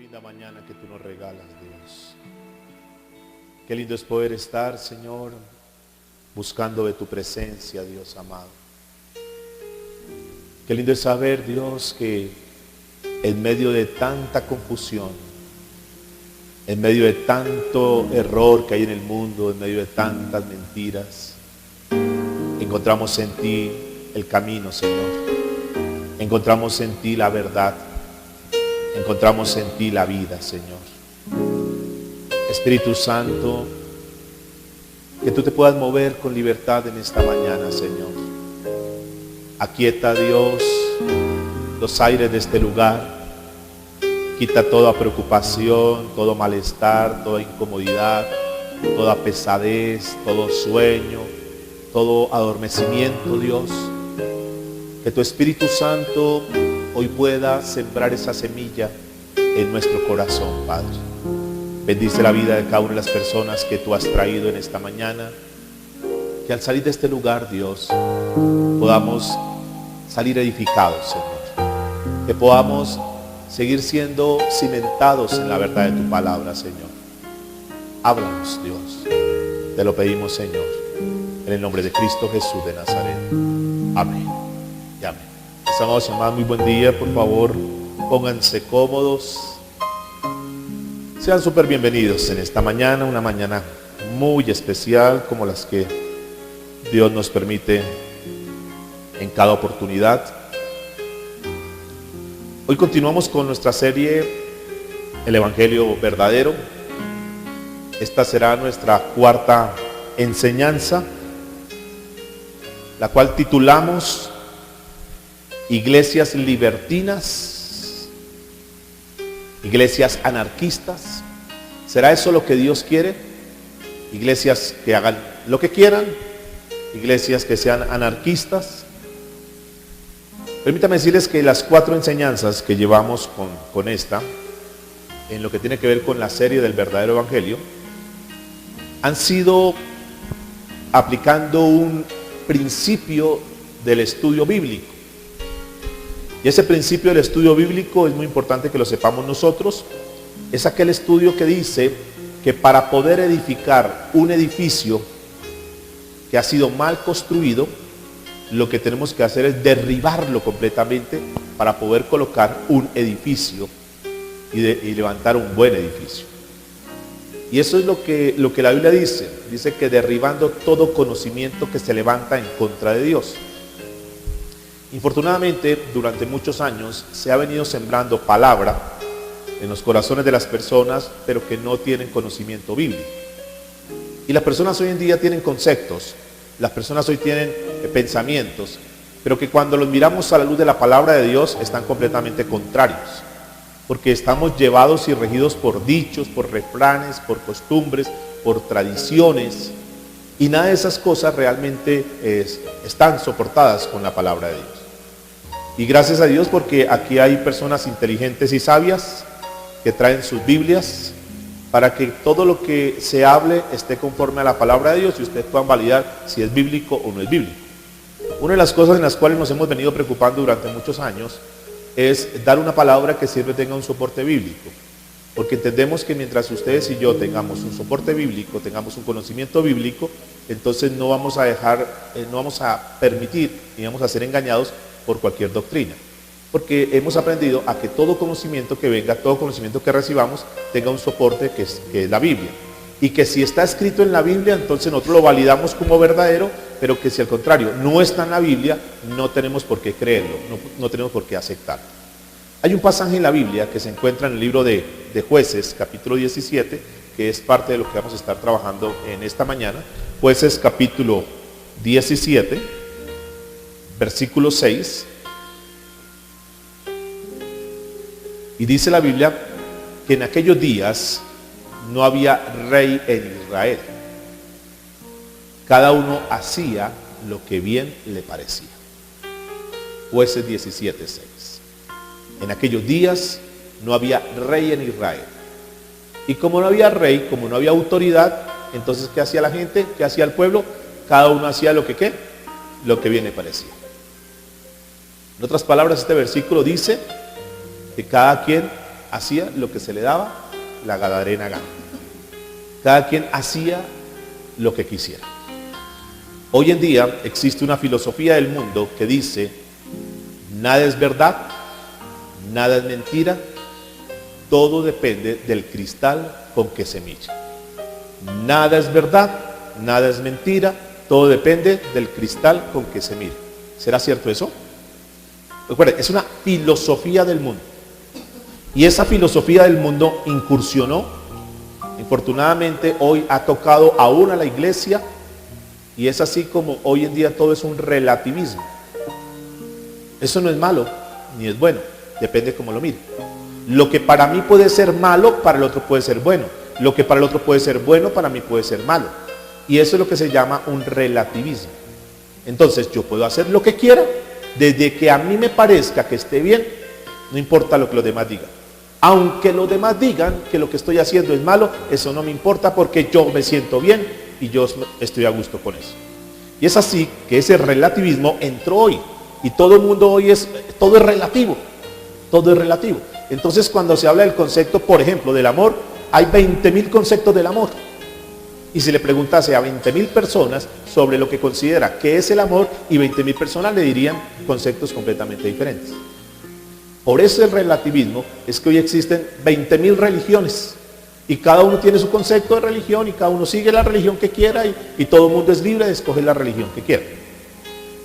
linda mañana que tú nos regalas, Dios. Qué lindo es poder estar, Señor, buscando de tu presencia, Dios amado. Qué lindo es saber, Dios, que en medio de tanta confusión, en medio de tanto error que hay en el mundo, en medio de tantas mentiras, encontramos en ti el camino, Señor. Encontramos en ti la verdad. Encontramos en ti la vida, Señor. Espíritu Santo, que tú te puedas mover con libertad en esta mañana, Señor. Aquieta, Dios, los aires de este lugar. Quita toda preocupación, todo malestar, toda incomodidad, toda pesadez, todo sueño, todo adormecimiento, Dios. Que tu Espíritu Santo hoy pueda sembrar esa semilla en nuestro corazón, Padre. Bendice la vida de cada una de las personas que tú has traído en esta mañana. Que al salir de este lugar, Dios, podamos salir edificados, Señor. Que podamos seguir siendo cimentados en la verdad de tu palabra, Señor. Háblanos, Dios. Te lo pedimos, Señor, en el nombre de Cristo Jesús de Nazaret. Amén y amén. Mis amados y amadas, muy buen día. Por favor, pónganse cómodos. Sean súper bienvenidos en esta mañana, una mañana muy especial como las que Dios nos permite en cada oportunidad. Hoy continuamos con nuestra serie El Evangelio Verdadero. Esta será nuestra cuarta enseñanza, la cual titulamos Iglesias libertinas, iglesias anarquistas. ¿Será eso lo que Dios quiere? Iglesias que hagan lo que quieran, iglesias que sean anarquistas. Permítame decirles que las cuatro enseñanzas que llevamos con esta, en lo que tiene que ver con la serie del verdadero evangelio, han sido aplicando un principio del estudio bíblico. Y ese principio del estudio bíblico es muy importante que lo sepamos nosotros. Es aquel estudio que dice que para poder edificar un edificio que ha sido mal construido, lo que tenemos que hacer es derribarlo completamente para poder colocar un edificio y levantar un buen edificio. Y eso es lo que la Biblia dice. Dice que derribando todo conocimiento que se levanta en contra de Dios. Infortunadamente, durante muchos años se ha venido sembrando palabra en los corazones de las personas, pero que no tienen conocimiento bíblico. Y las personas hoy en día tienen conceptos, las personas hoy tienen pensamientos, pero que cuando los miramos a la luz de la palabra de Dios están completamente contrarios, porque estamos llevados y regidos por dichos, por refranes, por costumbres, por tradiciones, y nada de esas cosas realmente están soportadas con la palabra de Dios. Y gracias a Dios porque aquí hay personas inteligentes y sabias que traen sus Biblias para que todo lo que se hable esté conforme a la palabra de Dios y ustedes puedan validar si es bíblico o no es bíblico. Una de las cosas en las cuales nos hemos venido preocupando durante muchos años es dar una palabra que siempre tenga un soporte bíblico. Porque entendemos que mientras ustedes y yo tengamos un soporte bíblico, tengamos un conocimiento bíblico, entonces no vamos a permitir ni vamos a ser engañados por cualquier doctrina. Porque hemos aprendido a que todo conocimiento que venga, todo conocimiento que recibamos, tenga un soporte que es la Biblia. Y que si está escrito en la Biblia, entonces nosotros lo validamos como verdadero, pero que si al contrario no está en la Biblia, no tenemos por qué creerlo, no tenemos por qué aceptarlo. Hay un pasaje en la Biblia que se encuentra en el libro de Jueces, capítulo 17, que es parte de lo que vamos a estar trabajando en esta mañana. Jueces, capítulo 17, versículo 6. Y dice la Biblia que en aquellos días no había rey en Israel. Cada uno hacía lo que bien le parecía. Jueces 17, 6. En aquellos días no había rey en Israel. Y como no había rey, como no había autoridad, entonces ¿qué hacía la gente? ¿Qué hacía el pueblo? Cada uno hacía lo que bien le parecía. En otras palabras, este versículo dice que cada quien hacía lo que se le daba la gadarena gana. Cada quien hacía lo que quisiera. Hoy en día existe una filosofía del mundo que dice: nada es verdad, nada es mentira, todo depende del cristal con que se mire. Nada es verdad, nada es mentira, todo depende del cristal con que se mire. ¿Será cierto eso? Recuerden, es una filosofía del mundo. Y esa filosofía del mundo incursionó, infortunadamente hoy ha tocado aún a la iglesia, y es así como hoy en día todo es un relativismo. Eso no es malo, ni es bueno, depende cómo lo mire. Lo que para mí puede ser malo, para el otro puede ser bueno. Lo que para el otro puede ser bueno, para mí puede ser malo. Y eso es lo que se llama un relativismo. Entonces yo puedo hacer lo que quiera, desde que a mí me parezca que esté bien, no importa lo que los demás digan. Aunque los demás digan que lo que estoy haciendo es malo, eso no me importa porque yo me siento bien y yo estoy a gusto con eso. Y es así que ese relativismo entró hoy. Y todo el mundo hoy todo es relativo. Todo es relativo. Entonces cuando se habla del concepto, por ejemplo, del amor, hay 20.000 conceptos del amor. Y si le preguntase a 20.000 personas sobre lo que considera que es el amor, y 20.000 personas le dirían conceptos completamente diferentes. Por eso el relativismo es que hoy existen 20.000 religiones y cada uno tiene su concepto de religión y cada uno sigue la religión que quiera y todo el mundo es libre de escoger la religión que quiera.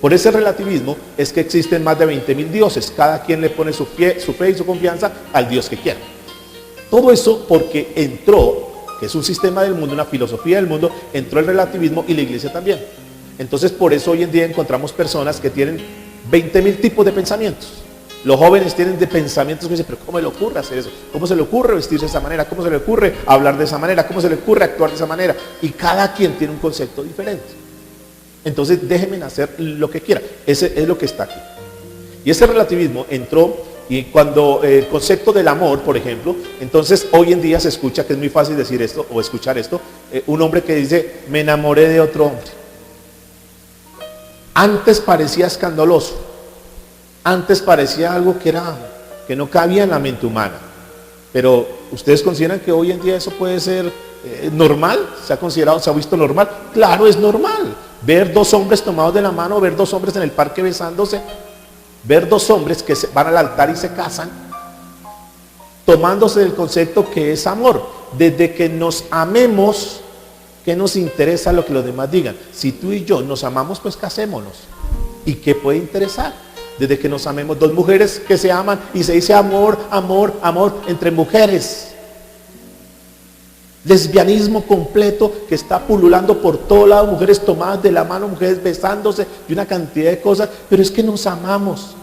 Por ese relativismo es que existen más de 20.000 dioses, cada quien le pone su fe y su confianza al Dios que quiera. Todo eso porque entró, que es un sistema del mundo, una filosofía del mundo, entró el relativismo y la iglesia también. Entonces por eso hoy en día encontramos personas que tienen 20.000 tipos de pensamientos. Los jóvenes tienen de pensamientos que dicen: pero ¿cómo le ocurre hacer eso? ¿Cómo se le ocurre vestirse de esa manera? ¿Cómo se le ocurre hablar de esa manera? ¿Cómo se le ocurre actuar de esa manera? Y cada quien tiene un concepto diferente. Entonces déjenme hacer lo que quiera. Ese es lo que está aquí. Y ese relativismo entró, y cuando el concepto del amor, por ejemplo, entonces hoy en día se escucha, que es muy fácil decir esto o escuchar esto, un hombre que dice: me enamoré de otro hombre. Antes parecía escandaloso. Antes parecía algo que no cabía en la mente humana. Pero ¿ustedes consideran que hoy en día eso puede ser normal? ¿Se ha visto normal? Claro, es normal. Ver dos hombres tomados de la mano, ver dos hombres en el parque besándose, ver dos hombres que van al altar y se casan, tomándose del concepto que es amor. Desde que nos amemos, ¿qué nos interesa lo que los demás digan? Si tú y yo nos amamos, pues casémonos. ¿Y qué puede interesar? Desde que nos amemos, dos mujeres que se aman y se dice amor, amor, amor entre mujeres. Lesbianismo completo que está pululando por todo lado, mujeres tomadas de la mano, mujeres besándose y una cantidad de cosas, pero es que nos amamos.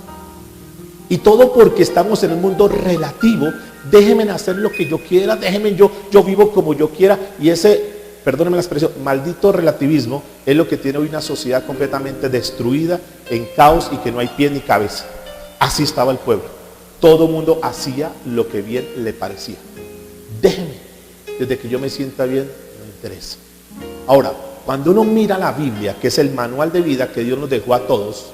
Y todo porque estamos en un mundo relativo. Déjenme hacer lo que yo quiera, déjenme yo vivo como yo quiera. Y ese, perdónenme la expresión, maldito relativismo es lo que tiene hoy una sociedad completamente destruida, en caos y que no hay pie ni cabeza. Así estaba el pueblo. Todo el mundo hacía lo que bien le parecía. Déjenme, desde que yo me sienta bien, no me interesa. Ahora, cuando uno mira la Biblia, que es el manual de vida que Dios nos dejó a todos,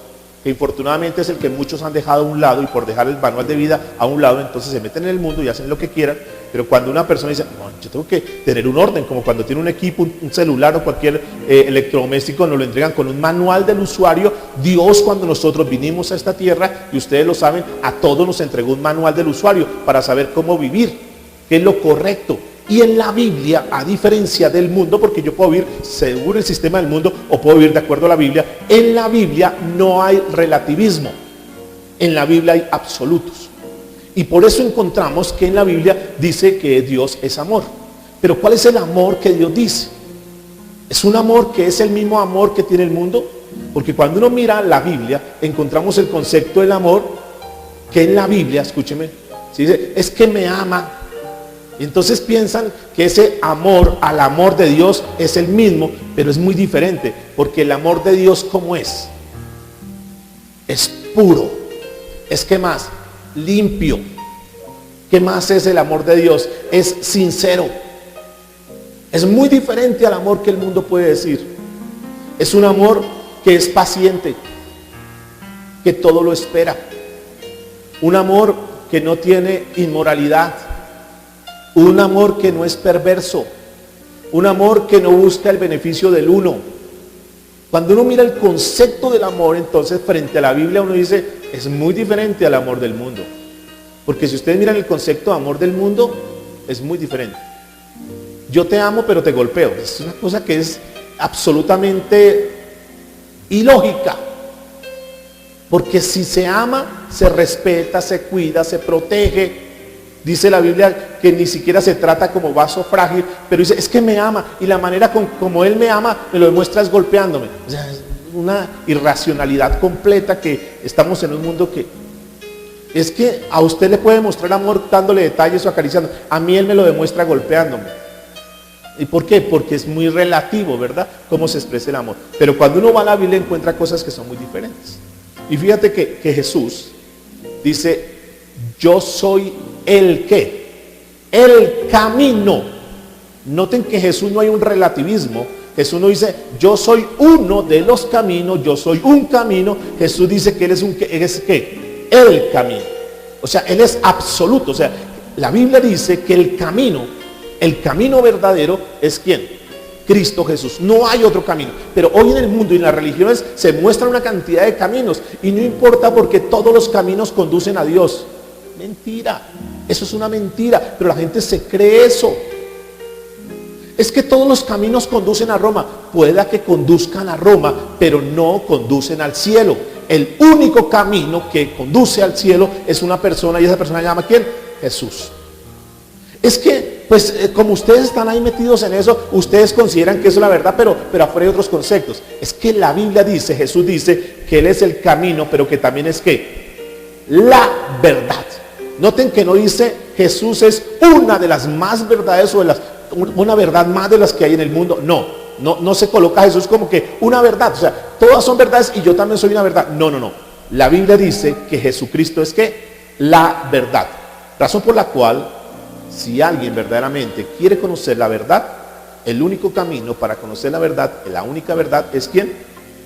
que infortunadamente es el que muchos han dejado a un lado, y por dejar el manual de vida a un lado, entonces se meten en el mundo y hacen lo que quieran. Pero cuando una persona dice: no, yo tengo que tener un orden, como cuando tiene un equipo, un celular o cualquier electrodoméstico, nos lo entregan con un manual del usuario. Dios, cuando nosotros vinimos a esta tierra, y ustedes lo saben, a todos nos entregó un manual del usuario para saber cómo vivir, qué es lo correcto. Y en la Biblia, a diferencia del mundo, porque yo puedo vivir según el sistema del mundo o puedo vivir de acuerdo a la Biblia, en la Biblia no hay relativismo, en la Biblia hay absolutos. Y por eso encontramos que en la Biblia dice que Dios es amor. Pero ¿cuál es el amor que Dios dice? ¿Es un amor que es el mismo amor que tiene el mundo? Porque cuando uno mira la Biblia, encontramos el concepto del amor que en la Biblia, escúcheme, se dice: es que me ama. Y entonces piensan que ese amor al amor de Dios es el mismo, pero es muy diferente, porque el amor de Dios, ¿cómo es? Es puro. Es, ¿qué más? Limpio. ¿Qué más es el amor de Dios? Es sincero. Es muy diferente al amor que el mundo puede decir. Es un amor que es paciente, que todo lo espera. Un amor que no tiene inmoralidad, un amor que no es perverso, un amor que no busca el beneficio del uno. Cuando uno mira el concepto del amor, entonces frente a la Biblia uno dice, es muy diferente al amor del mundo. Porque si ustedes miran el concepto de amor del mundo, es muy diferente. Yo te amo pero te golpeo. Es una cosa que es absolutamente ilógica. Porque si se ama, se respeta, se cuida, se protege. Dice la Biblia que ni siquiera se trata como vaso frágil, pero dice, es que me ama, y la manera como Él me ama, me lo demuestra es golpeándome. O sea, es una irracionalidad completa, que estamos en un mundo que es que a usted le puede mostrar amor dándole detalles o acariciando. A mí Él me lo demuestra golpeándome. ¿Y por qué? Porque es muy relativo, ¿verdad? Cómo se expresa el amor. Pero cuando uno va a la Biblia encuentra cosas que son muy diferentes. Y fíjate que Jesús dice, yo soy el ¿qué? El camino. Noten que Jesús no hay un relativismo. Jesús no dice, yo soy uno de los caminos, yo soy un camino. Jesús dice que Él es ¿qué? El camino. O sea, Él es absoluto. O sea, la Biblia dice que el camino verdadero es ¿quién? Cristo Jesús. No hay otro camino. Pero hoy en el mundo y en las religiones se muestra una cantidad de caminos. Y no importa, porque todos los caminos conducen a Dios. Mentira. Eso es una mentira. Pero la gente se cree eso. Es que todos los caminos conducen a Roma. Pueda que conduzcan a Roma, pero no conducen al cielo. El único camino que conduce al cielo es una persona, y esa persona se llama ¿quién? Jesús. Es que, pues, como ustedes están ahí metidos en eso, ustedes consideran que eso es la verdad, pero afuera hay otros conceptos. Es que la Biblia dice, Jesús dice que Él es el camino, pero que también es ¿qué? La verdad. Noten que no dice Jesús es una de las más verdades o una verdad más de las que hay en el mundo. No se coloca a Jesús como que una verdad. O sea, todas son verdades y yo también soy una verdad. No. La Biblia dice que Jesucristo es ¿qué? La verdad. Razón por la cual, si alguien verdaderamente quiere conocer la verdad, el único camino para conocer la verdad, la única verdad es ¿quién?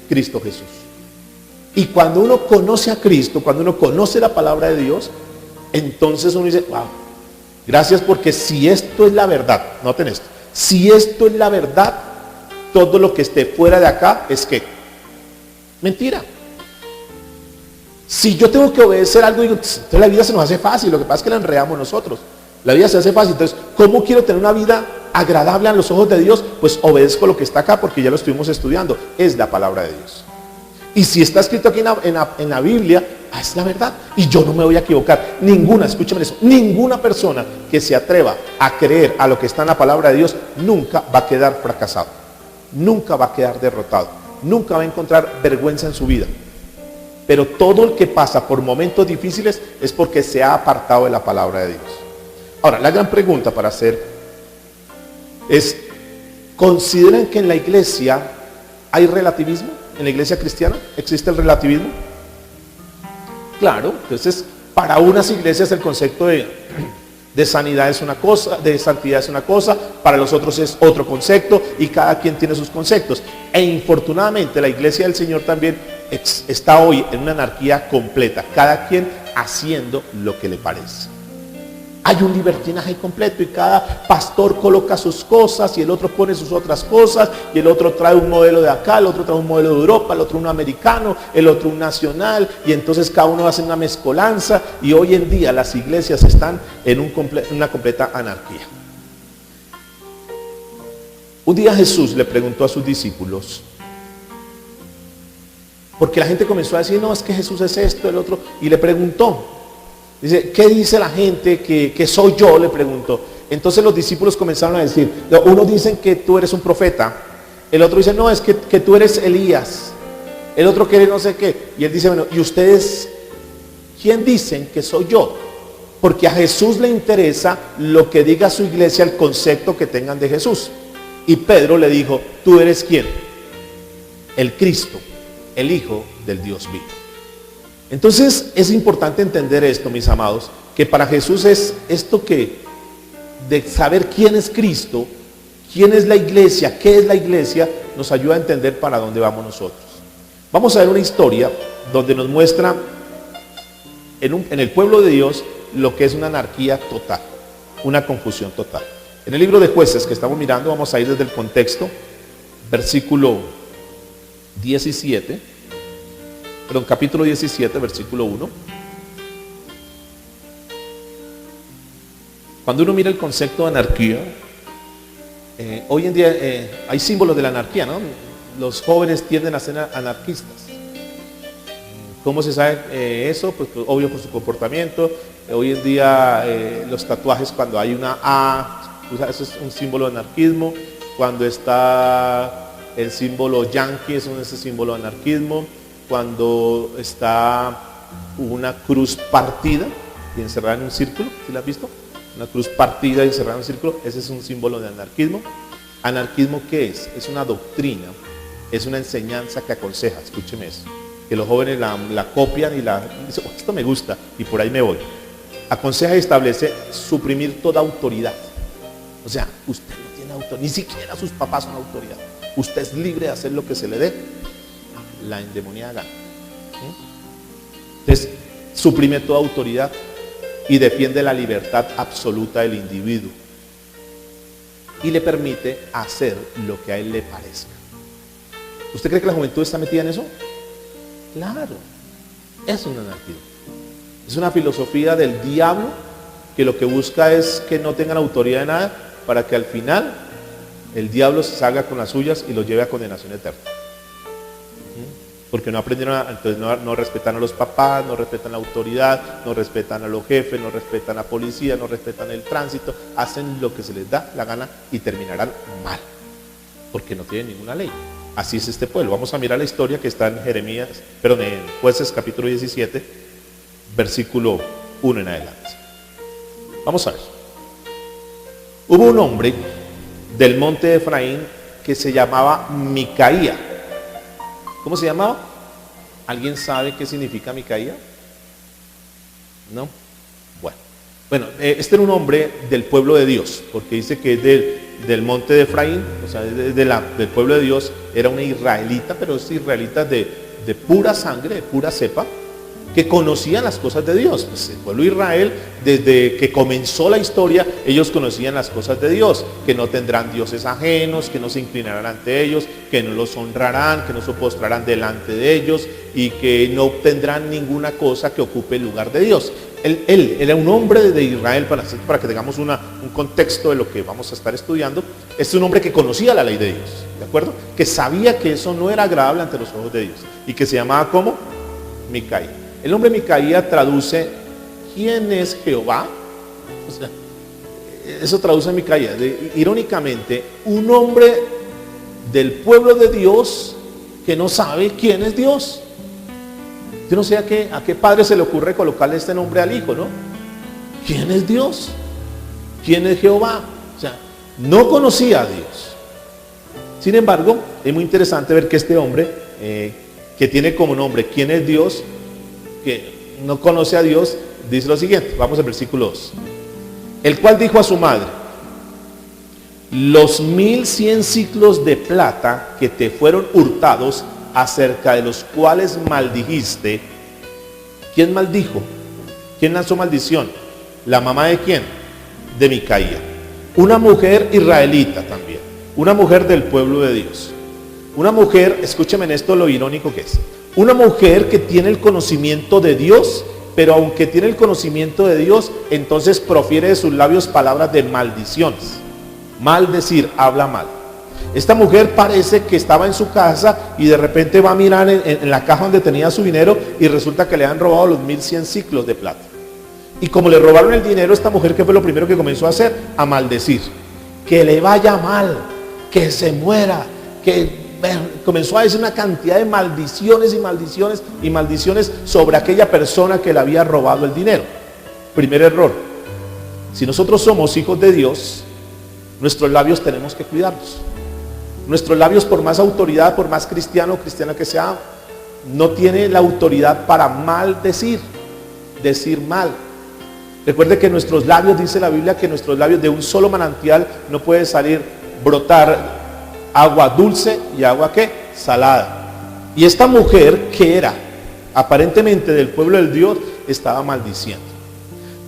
Cristo Jesús. Y cuando uno conoce a Cristo, cuando uno conoce la palabra de Dios, entonces uno dice, wow, gracias, porque si esto es la verdad, noten esto, si esto es la verdad, todo lo que esté fuera de acá es ¿qué? Mentira. Si yo tengo que obedecer algo, digo, entonces la vida se nos hace fácil. Lo que pasa es que la enredamos nosotros. La vida se hace fácil. Entonces, ¿cómo quiero tener una vida agradable a los ojos de Dios? Pues obedezco lo que está acá, porque ya lo estuvimos estudiando. Es la palabra de Dios. Y si está escrito aquí en la Biblia, es la verdad. Y yo no me voy a equivocar. Escúchame eso, ninguna persona que se atreva a creer a lo que está en la palabra de Dios nunca va a quedar fracasado. Nunca va a quedar derrotado. Nunca va a encontrar vergüenza en su vida. Pero todo el que pasa por momentos difíciles es porque se ha apartado de la palabra de Dios. Ahora, la gran pregunta para hacer es, ¿consideran que en la iglesia hay relativismo? ¿En la iglesia cristiana existe el relativismo? Claro, entonces para unas iglesias el concepto de sanidad es una cosa, de santidad es una cosa, para los otros es otro concepto, y cada quien tiene sus conceptos. E infortunadamente la iglesia del Señor también está hoy en una anarquía completa, cada quien haciendo lo que le parece. Hay un libertinaje completo y cada pastor coloca sus cosas y el otro pone sus otras cosas, y el otro trae un modelo de acá, el otro trae un modelo de Europa, el otro un americano, el otro un nacional, y entonces cada uno hace una mezcolanza, y hoy en día las iglesias están en una completa anarquía. Un día Jesús le preguntó a sus discípulos, porque la gente comenzó a decir, no, es que Jesús es esto, el otro, y le preguntó, dice, ¿qué dice la gente que soy yo? Le preguntó. Entonces los discípulos comenzaron a decir, unos dicen que tú eres un profeta, el otro dice, no, es que tú eres Elías, el otro quiere no sé qué, y él dice, bueno, ¿y ustedes quién dicen que soy yo? Porque a Jesús le interesa lo que diga su iglesia, el concepto que tengan de Jesús. Y Pedro le dijo, ¿tú eres quién? El Cristo, el Hijo del Dios vivo. Entonces es importante entender esto, mis amados, que para Jesús es esto de saber quién es Cristo, quién es la iglesia, qué es la iglesia, nos ayuda a entender para dónde vamos nosotros. Vamos a ver una historia donde nos muestra en el pueblo de Dios lo que es una anarquía total, una confusión total. En el libro de Jueces que estamos mirando, vamos a ir desde el contexto, capítulo 17, versículo 1. Cuando uno mira el concepto de anarquía, hoy en día hay símbolos de la anarquía, ¿no? Los jóvenes tienden a ser anarquistas. ¿Cómo se sabe eso? Pues obvio por su comportamiento. Hoy en día los tatuajes, cuando hay una A, eso es un símbolo de anarquismo. Cuando está el símbolo yankee, eso es ese símbolo de anarquismo. Cuando está una cruz partida y encerrada en un círculo, ¿sí la has visto? Una cruz partida y encerrada en un círculo, ese es un símbolo de anarquismo. ¿Anarquismo qué es? Es una doctrina, es una enseñanza que aconseja, escúcheme eso, que los jóvenes la copian y dicen, oh, esto me gusta y por ahí me voy. Aconseja y establece suprimir toda autoridad. O sea, usted no tiene autoridad, ni siquiera sus papás son autoridad. Usted es libre de hacer lo que se le dé la endemoniada gana. Entonces, suprime toda autoridad y defiende la libertad absoluta del individuo y le permite hacer lo que a él le parezca. ¿Usted cree que la juventud está metida en eso? Claro, es una anarquía. Es una filosofía del diablo que lo que busca es que no tengan autoridad de nada para que al final el diablo se salga con las suyas y los lleve a condenación eterna. Porque no aprendieron, entonces no respetan a los papás, no respetan la autoridad, no respetan a los jefes, no respetan a la policía, no respetan el tránsito, hacen lo que se les da la gana y terminarán mal, porque no tienen ninguna ley. Así es este pueblo. Vamos a mirar la historia que está en en Jueces capítulo 17, versículo 1 en adelante. Vamos a ver. Hubo un hombre del monte de Efraín que se llamaba Micaía. ¿Cómo se llamaba? ¿Alguien sabe qué significa Micaía? ¿No? Bueno, este era un hombre del pueblo de Dios, porque dice que es del monte de Efraín, o sea, del pueblo de Dios, era una israelita, pero es israelita de pura sangre, de pura cepa, que conocían las cosas de Dios. Pues el pueblo de Israel, desde que comenzó la historia, ellos conocían las cosas de Dios, que no tendrán dioses ajenos, que no se inclinarán ante ellos, que no los honrarán, que no se postrarán delante de ellos y que no obtendrán ninguna cosa que ocupe el lugar de Dios. Él era un hombre de Israel, para que tengamos un contexto de lo que vamos a estar estudiando. Es un hombre que conocía la ley de Dios, ¿de acuerdo? Que sabía que eso no era agradable ante los ojos de Dios y que se llamaba ¿cómo? Micaía. El nombre Micaía traduce ¿quién es Jehová? O sea, eso traduce Micaía. Irónicamente, un hombre del pueblo de Dios que no sabe quién es Dios. Yo no sé a qué padre se le ocurre colocarle este nombre al hijo, ¿no? ¿Quién es Dios? ¿Quién es Jehová? O sea, no conocía a Dios. Sin embargo, es muy interesante ver que este hombre, que tiene como nombre ¿quién es Dios?, que no conoce a Dios, dice lo siguiente. Vamos al versículo 2. El cual dijo a su madre: los 1100 ciclos de plata que te fueron hurtados, acerca de los cuales maldijiste. ¿Quién maldijo? ¿Quién lanzó maldición? ¿La mamá de quién? De Micaía. Una mujer israelita también, una mujer del pueblo de Dios, una mujer, escúcheme en esto lo irónico que es, una mujer que tiene el conocimiento de Dios, pero aunque tiene el conocimiento de Dios, entonces profiere de sus labios palabras de maldiciones. Maldecir, habla mal. Esta mujer parece que estaba en su casa y de repente va a mirar en la caja donde tenía su dinero y resulta que le han robado los 1100 ciclos de plata. Y como le robaron el dinero, esta mujer, ¿qué fue lo primero que comenzó a hacer? A maldecir. Que le vaya mal, que se muera, comenzó a decir una cantidad de maldiciones y maldiciones y maldiciones sobre aquella persona que le había robado el dinero. Primer error. Si nosotros somos hijos de Dios, nuestros labios tenemos que cuidarlos. Nuestros labios, por más autoridad, por más cristiano o cristiana que sea, no tiene la autoridad para maldecir, decir mal. Recuerde que nuestros labios, dice la Biblia, que nuestros labios, de un solo manantial no puede brotar agua dulce y agua ¿qué? Salada. Y esta mujer, que era aparentemente del pueblo del Dios, estaba maldiciendo.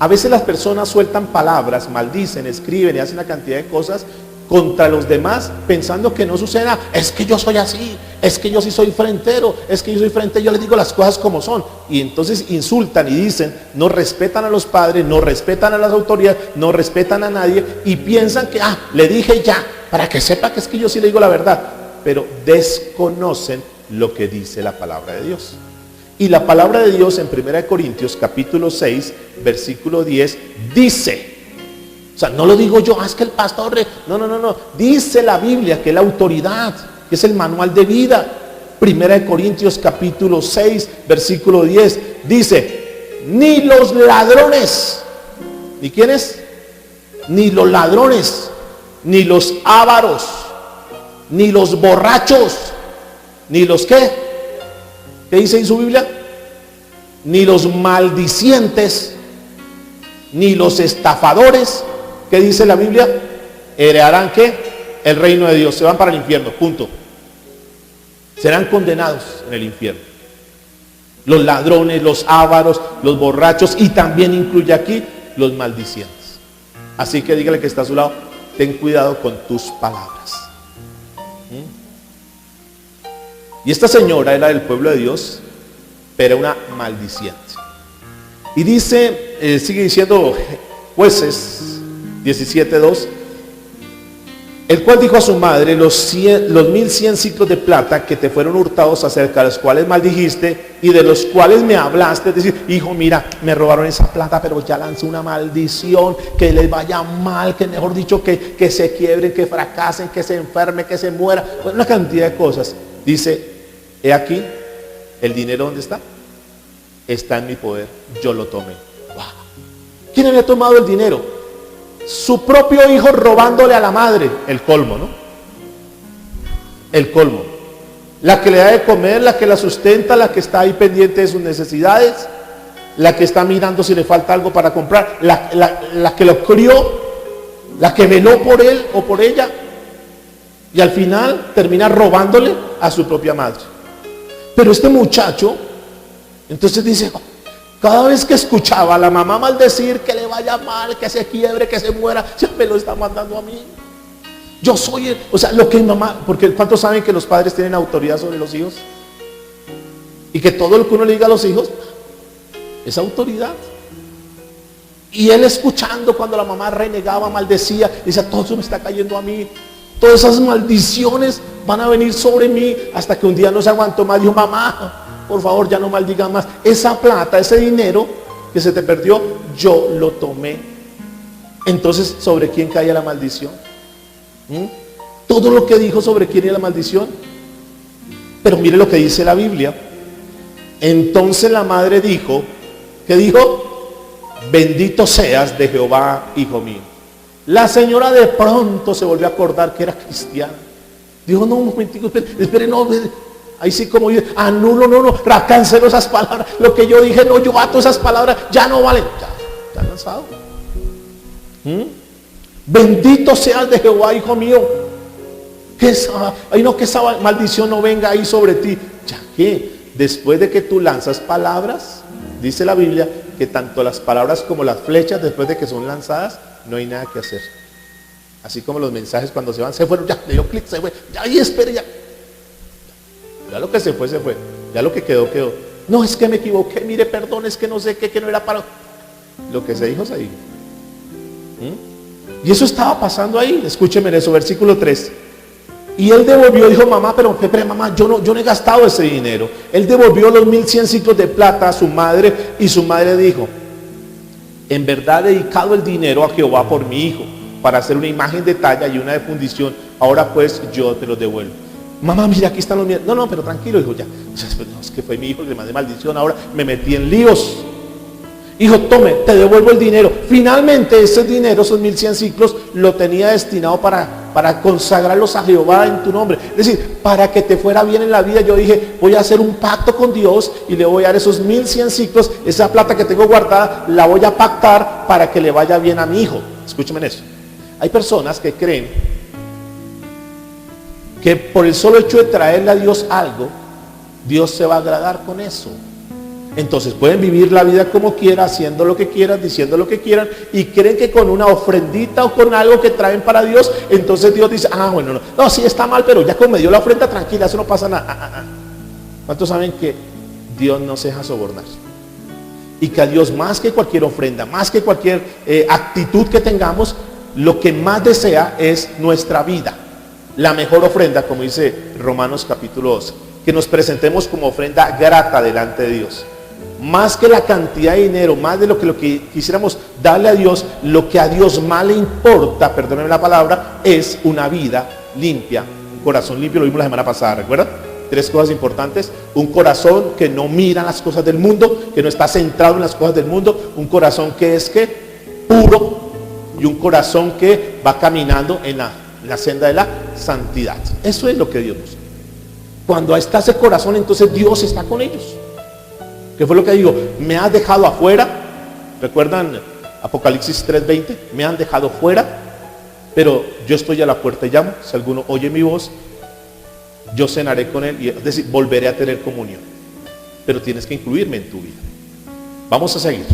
A veces las personas sueltan palabras, maldicen, escriben y hacen una cantidad de cosas contra los demás pensando que no suceda. Es que yo soy así, es que yo sí soy frentero, es que yo soy frente, yo les digo las cosas como son. Y entonces insultan y dicen, no respetan a los padres, no respetan a las autoridades, no respetan a nadie y piensan que, le dije ya, para que sepa que es que yo sí le digo la verdad. Pero desconocen lo que dice la palabra de Dios. Y la palabra de Dios en 1 Corintios capítulo 6, versículo 10, dice, o sea, no lo digo yo, es que el pastor, no, dice la Biblia que es la autoridad, que es el manual de vida. 1 Corintios capítulo 6, versículo 10, dice, ni los ladrones, ¿ni quiénes? Ni los ladrones, ni los ávaros, ni los borrachos, ni los ¿qué? ¿Qué dice en su Biblia? Ni los maldicientes, ni los estafadores, ¿qué dice la Biblia? Heredarán ¿qué? El reino de Dios, se van para el infierno, punto. Serán condenados en el infierno. Los ladrones, los ávaros, los borrachos y también incluye aquí los maldicientes. Así que dígale que está a su lado, ten cuidado con tus palabras. Y esta señora era del pueblo de Dios, pero una maldiciente. Y dice, sigue diciendo Jueces 17:2, el cual dijo a su madre, los 1100 ciclos de plata que te fueron hurtados, acerca de los cuales maldijiste y de los cuales me hablaste, es decir, hijo, mira, me robaron esa plata, pero ya lancé una maldición, que les vaya mal, que mejor dicho, que se quiebren, que fracasen, que se enfermen, que se mueran, una cantidad de cosas. Dice, he aquí, el dinero, ¿dónde está? Está en mi poder, yo lo tomé. ¡Wow! ¿Quién había tomado el dinero? Su propio hijo robándole a la madre. El colmo, ¿no? El colmo. La que le da de comer, la que la sustenta, la que está ahí pendiente de sus necesidades, la que está mirando si le falta algo para comprar, la que lo crió, la que veló por él o por ella, y al final termina robándole a su propia madre. Pero este muchacho, entonces dice, cada vez que escuchaba a la mamá maldecir, que le vaya mal, que se quiebre, que se muera, ya me lo está mandando a mí. Yo soy el, o sea, lo que mamá, porque ¿cuántos saben que los padres tienen autoridad sobre los hijos? Y que todo lo que uno le diga a los hijos es autoridad. Y él escuchando cuando la mamá renegaba, maldecía, decía, todo eso me está cayendo a mí. Todas esas maldiciones van a venir sobre mí, hasta que un día no se aguantó más, dijo, mamá, por favor, ya no maldiga más. Esa plata, ese dinero que se te perdió, yo lo tomé. Entonces, ¿sobre quién cae la maldición? Todo lo que dijo sobre quién era la maldición. Pero mire lo que dice la Biblia. Entonces la madre dijo, ¿qué dijo? Bendito seas de Jehová, hijo mío. La señora de pronto se volvió a acordar que era cristiana. Dijo, no, un momentico, espere, no, ahí sí como yo, anulo, no, cancelo esas palabras. Lo que yo dije, no, yo ato esas palabras, ya no valen. Ya lanzado. Bendito seas de Jehová, hijo mío. Que esa maldición no venga ahí sobre ti. Ya que después de que tú lanzas palabras, dice la Biblia, que tanto las palabras como las flechas, después de que son lanzadas, no hay nada que hacer. Así como los mensajes cuando se van, se fueron, ya, le dio clic, se fue, ya, ahí espere, ya. Ya lo que se fue, ya lo que quedó, quedó. No, es que me equivoqué, mire, perdón, es que no sé qué, que no era para... Lo que se dijo, se dijo. Y eso estaba pasando ahí, escúcheme en eso, versículo 3. Y él devolvió, dijo, mamá, pero mamá, yo no he gastado ese dinero. Él devolvió los 1100 ciclos de plata a su madre, y su madre dijo, en verdad he dedicado el dinero a Jehová por mi hijo, para hacer una imagen de talla y una de fundición. Ahora pues yo te los devuelvo. Mamá, mira, aquí están los míos. No, pero tranquilo, hijo, ya. No, es que fue mi hijo que le mandé maldición, ahora me metí en líos. Hijo, tome, te devuelvo el dinero. Finalmente ese dinero, esos 1100 ciclos, lo tenía destinado para consagrarlos a Jehová en tu nombre. Es decir, para que te fuera bien en la vida. Yo dije, voy a hacer un pacto con Dios y le voy a dar esos 1100 ciclos, esa plata que tengo guardada, la voy a pactar para que le vaya bien a mi hijo. Escúcheme en eso. Hay personas que creen que por el solo hecho de traerle a Dios algo, Dios se va a agradar con eso. Entonces pueden vivir la vida como quieran, haciendo lo que quieran, diciendo lo que quieran, y creen que con una ofrendita o con algo que traen para Dios, entonces Dios dice, bueno, no, sí está mal, pero ya como me dio la ofrenda, tranquila, eso no pasa nada. ¿Cuántos saben que Dios no se deja sobornar? Y que a Dios, más que cualquier ofrenda, más que cualquier actitud que tengamos, lo que más desea es nuestra vida. La mejor ofrenda, como dice Romanos capítulo 12, que nos presentemos como ofrenda grata delante de Dios. Más que la cantidad de dinero, más de lo que quisiéramos darle a Dios, lo que a Dios más le importa, perdónenme la palabra, es una vida limpia, un corazón limpio. Lo vimos la semana pasada, ¿recuerdan? 3 cosas importantes: un corazón que no mira las cosas del mundo, que no está centrado en las cosas del mundo, un corazón que es puro, y un corazón que va caminando en la senda de la santidad. Eso es lo que Dios busca. Cuando está ese corazón, entonces Dios está con ellos. ¿Qué fue lo que digo? Me has dejado afuera. ¿Recuerdan Apocalipsis 3:20? Me han dejado fuera, pero yo estoy a la puerta y llamo. Si alguno oye mi voz, yo cenaré con él, es decir, volveré a tener comunión. Pero tienes que incluirme en tu vida. Vamos a seguir.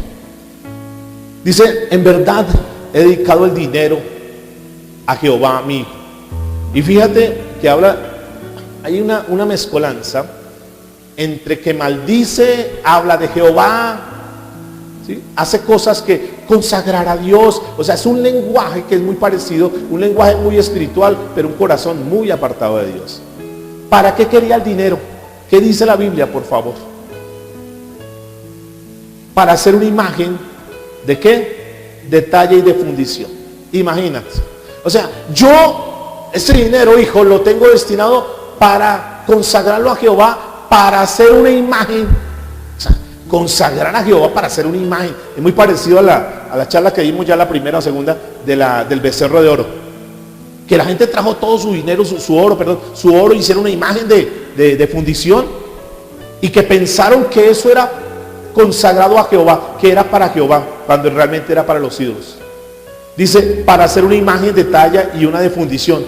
Dice, en verdad he dedicado el dinero a Jehová mi hijo. Y fíjate que hay una mezcolanza entre que maldice, habla de Jehová, ¿sí? Hace cosas que consagrar a Dios. O sea, es un lenguaje que es muy parecido, un lenguaje muy espiritual, pero un corazón muy apartado de Dios. ¿Para qué quería el dinero? ¿Qué dice la Biblia, por favor? Para hacer una imagen ¿de qué? De talla y de fundición. Imagínate. O sea, yo ese dinero, hijo, lo tengo destinado para consagrarlo a Jehová, para hacer una imagen. O sea, consagrar a Jehová para hacer una imagen. Es muy parecido a la charla que dimos ya, la primera o segunda, del becerro de oro. Que la gente trajo todo su dinero, su oro, y hicieron una imagen de fundición, y que pensaron que eso era consagrado a Jehová, que era para Jehová, cuando realmente era para los ídolos. Dice, para hacer una imagen de talla y una de fundición.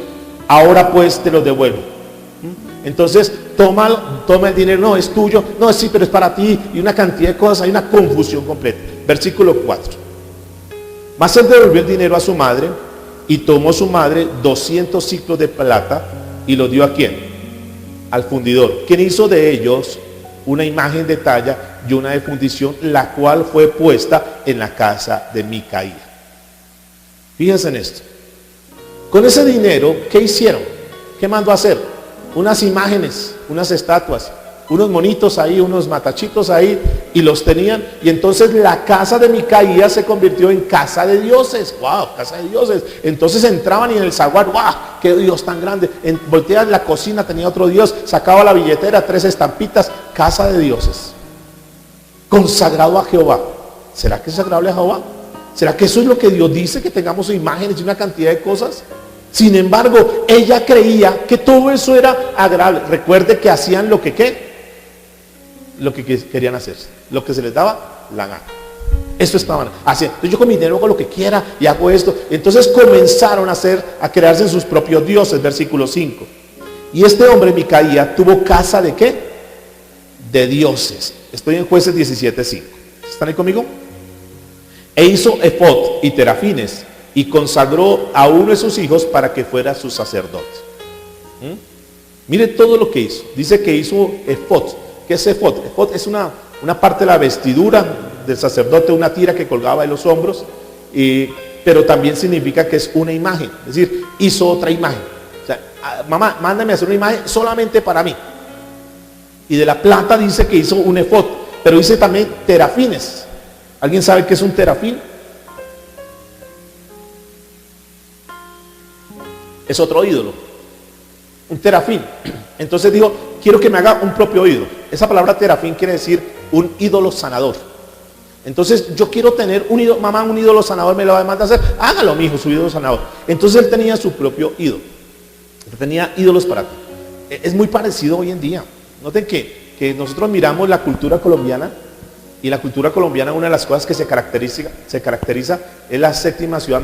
Ahora pues te lo devuelvo. Entonces toma el dinero, no, es tuyo, no, sí, pero es para ti, y una cantidad de cosas, hay una confusión completa. Versículo 4. Mas él devolvió el dinero a su madre, y tomó su madre 200 siclos de plata, y lo dio ¿a quién? Al fundidor, quien hizo de ellos una imagen de talla y una de fundición, la cual fue puesta en la casa de Micaía. Fíjense en esto. Con ese dinero, ¿qué hicieron? ¿Qué mandó a hacer? Unas imágenes, unas estatuas, unos monitos ahí, unos matachitos ahí, y los tenían. Y entonces la casa de Micaía se convirtió en casa de dioses. ¡Wow! Casa de dioses. Entonces entraban y en el zaguán, ¡wow! ¡Qué Dios tan grande! Volteaban la cocina, tenía otro Dios, sacaba la billetera, 3 estampitas, casa de dioses. Consagrado a Jehová. ¿Será que es agradable a Jehová? ¿Será que eso es lo que Dios dice, que tengamos imágenes y una cantidad de cosas? Sin embargo, ella creía que todo eso era agradable. Recuerde que hacían lo que querían hacer, lo que se les daba la gana. Eso estaban haciendo. Entonces yo con mi dinero hago lo que quiera y hago esto. Entonces comenzaron a crearse sus propios dioses. Versículo 5. Y este hombre, Micaía, tuvo casa ¿de qué? De dioses. Estoy en Jueces 17:5. ¿Están ahí conmigo? E hizo efod y terafines, y consagró a uno de sus hijos para que fuera su sacerdote. Mire todo lo que hizo. Dice que hizo efod. ¿Qué es efod? Efod es una parte de la vestidura del sacerdote, una tira que colgaba de los hombros, pero también significa que es una imagen. Es decir, hizo otra imagen. O sea, mamá, mándame a hacer una imagen solamente para mí. Y de la plata dice que hizo un efod, pero dice también terafines. ¿Alguien sabe qué es un terafín? Es otro ídolo. Un terafín. Entonces dijo, quiero que me haga un propio ídolo. Esa palabra terafín quiere decir un ídolo sanador. Entonces yo quiero tener un ídolo, mamá, un ídolo sanador me lo va a mandar a hacer. Hágalo, mi hijo, su ídolo sanador. Entonces él tenía su propio ídolo. Él tenía ídolos para ti. Es muy parecido hoy en día. Noten que nosotros miramos la cultura colombiana. Y la cultura colombiana, una de las cosas que se caracteriza es la séptima ciudad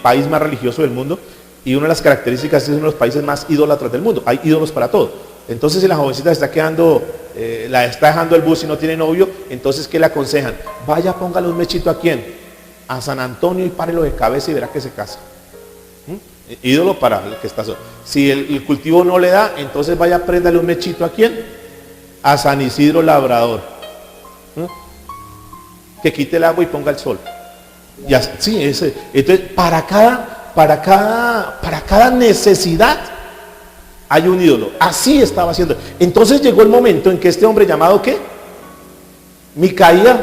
país más religioso del mundo, y una de las características es uno de los países más idólatras del mundo. Hay ídolos para todo. Entonces si la jovencita se está quedando la está dejando el bus y no tiene novio, entonces ¿qué le aconsejan? Vaya, póngale un mechito ¿a quién? A San Antonio y párelo de cabeza y verá que se casa. Ídolo para el que está solo. Si el cultivo no le da, entonces vaya, préndale un mechito ¿a quién? A San Isidro Labrador. Que quite el agua y ponga el sol. Y así, sí, entonces para cada necesidad hay un ídolo. Así estaba haciendo. Entonces llegó el momento en que este hombre llamado ¿qué? Micaía.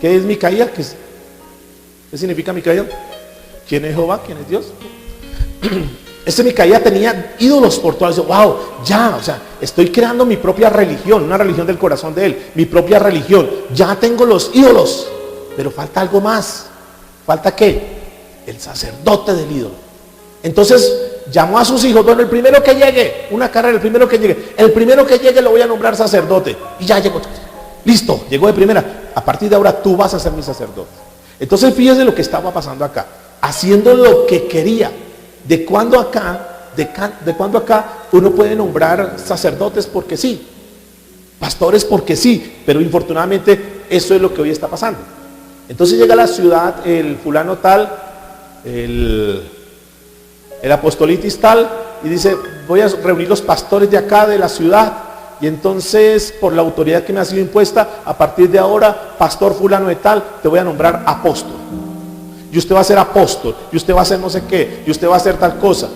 ¿Qué es Micaía? ¿Qué significa Micaía? ¿Quién es Jehová? ¿Quién es Dios? Este Micaía tenía ídolos por todas. Wow, ya, o sea, estoy creando mi propia religión, una religión del corazón de él, mi propia religión. Ya tengo los ídolos, pero falta algo más. ¿Falta qué? El sacerdote del ídolo. Entonces llamó a sus hijos, bueno, el primero que llegue, una carrera, el primero que llegue lo voy a nombrar sacerdote. Y ya llegó, listo, llegó de primera. A partir de ahora tú vas a ser mi sacerdote. Entonces fíjese lo que estaba pasando acá, haciendo lo que quería. De cuando acá uno puede nombrar sacerdotes porque sí, pastores porque sí, pero infortunadamente eso es lo que hoy está pasando. Entonces llega a la ciudad el fulano tal, el apostolitis tal, y dice, voy a reunir los pastores de acá, de la ciudad, y entonces por la autoridad que me ha sido impuesta, a partir de ahora, pastor fulano de tal, te voy a nombrar apóstol. Y usted va a ser apóstol, y usted va a ser no sé qué, y usted va a hacer tal cosa.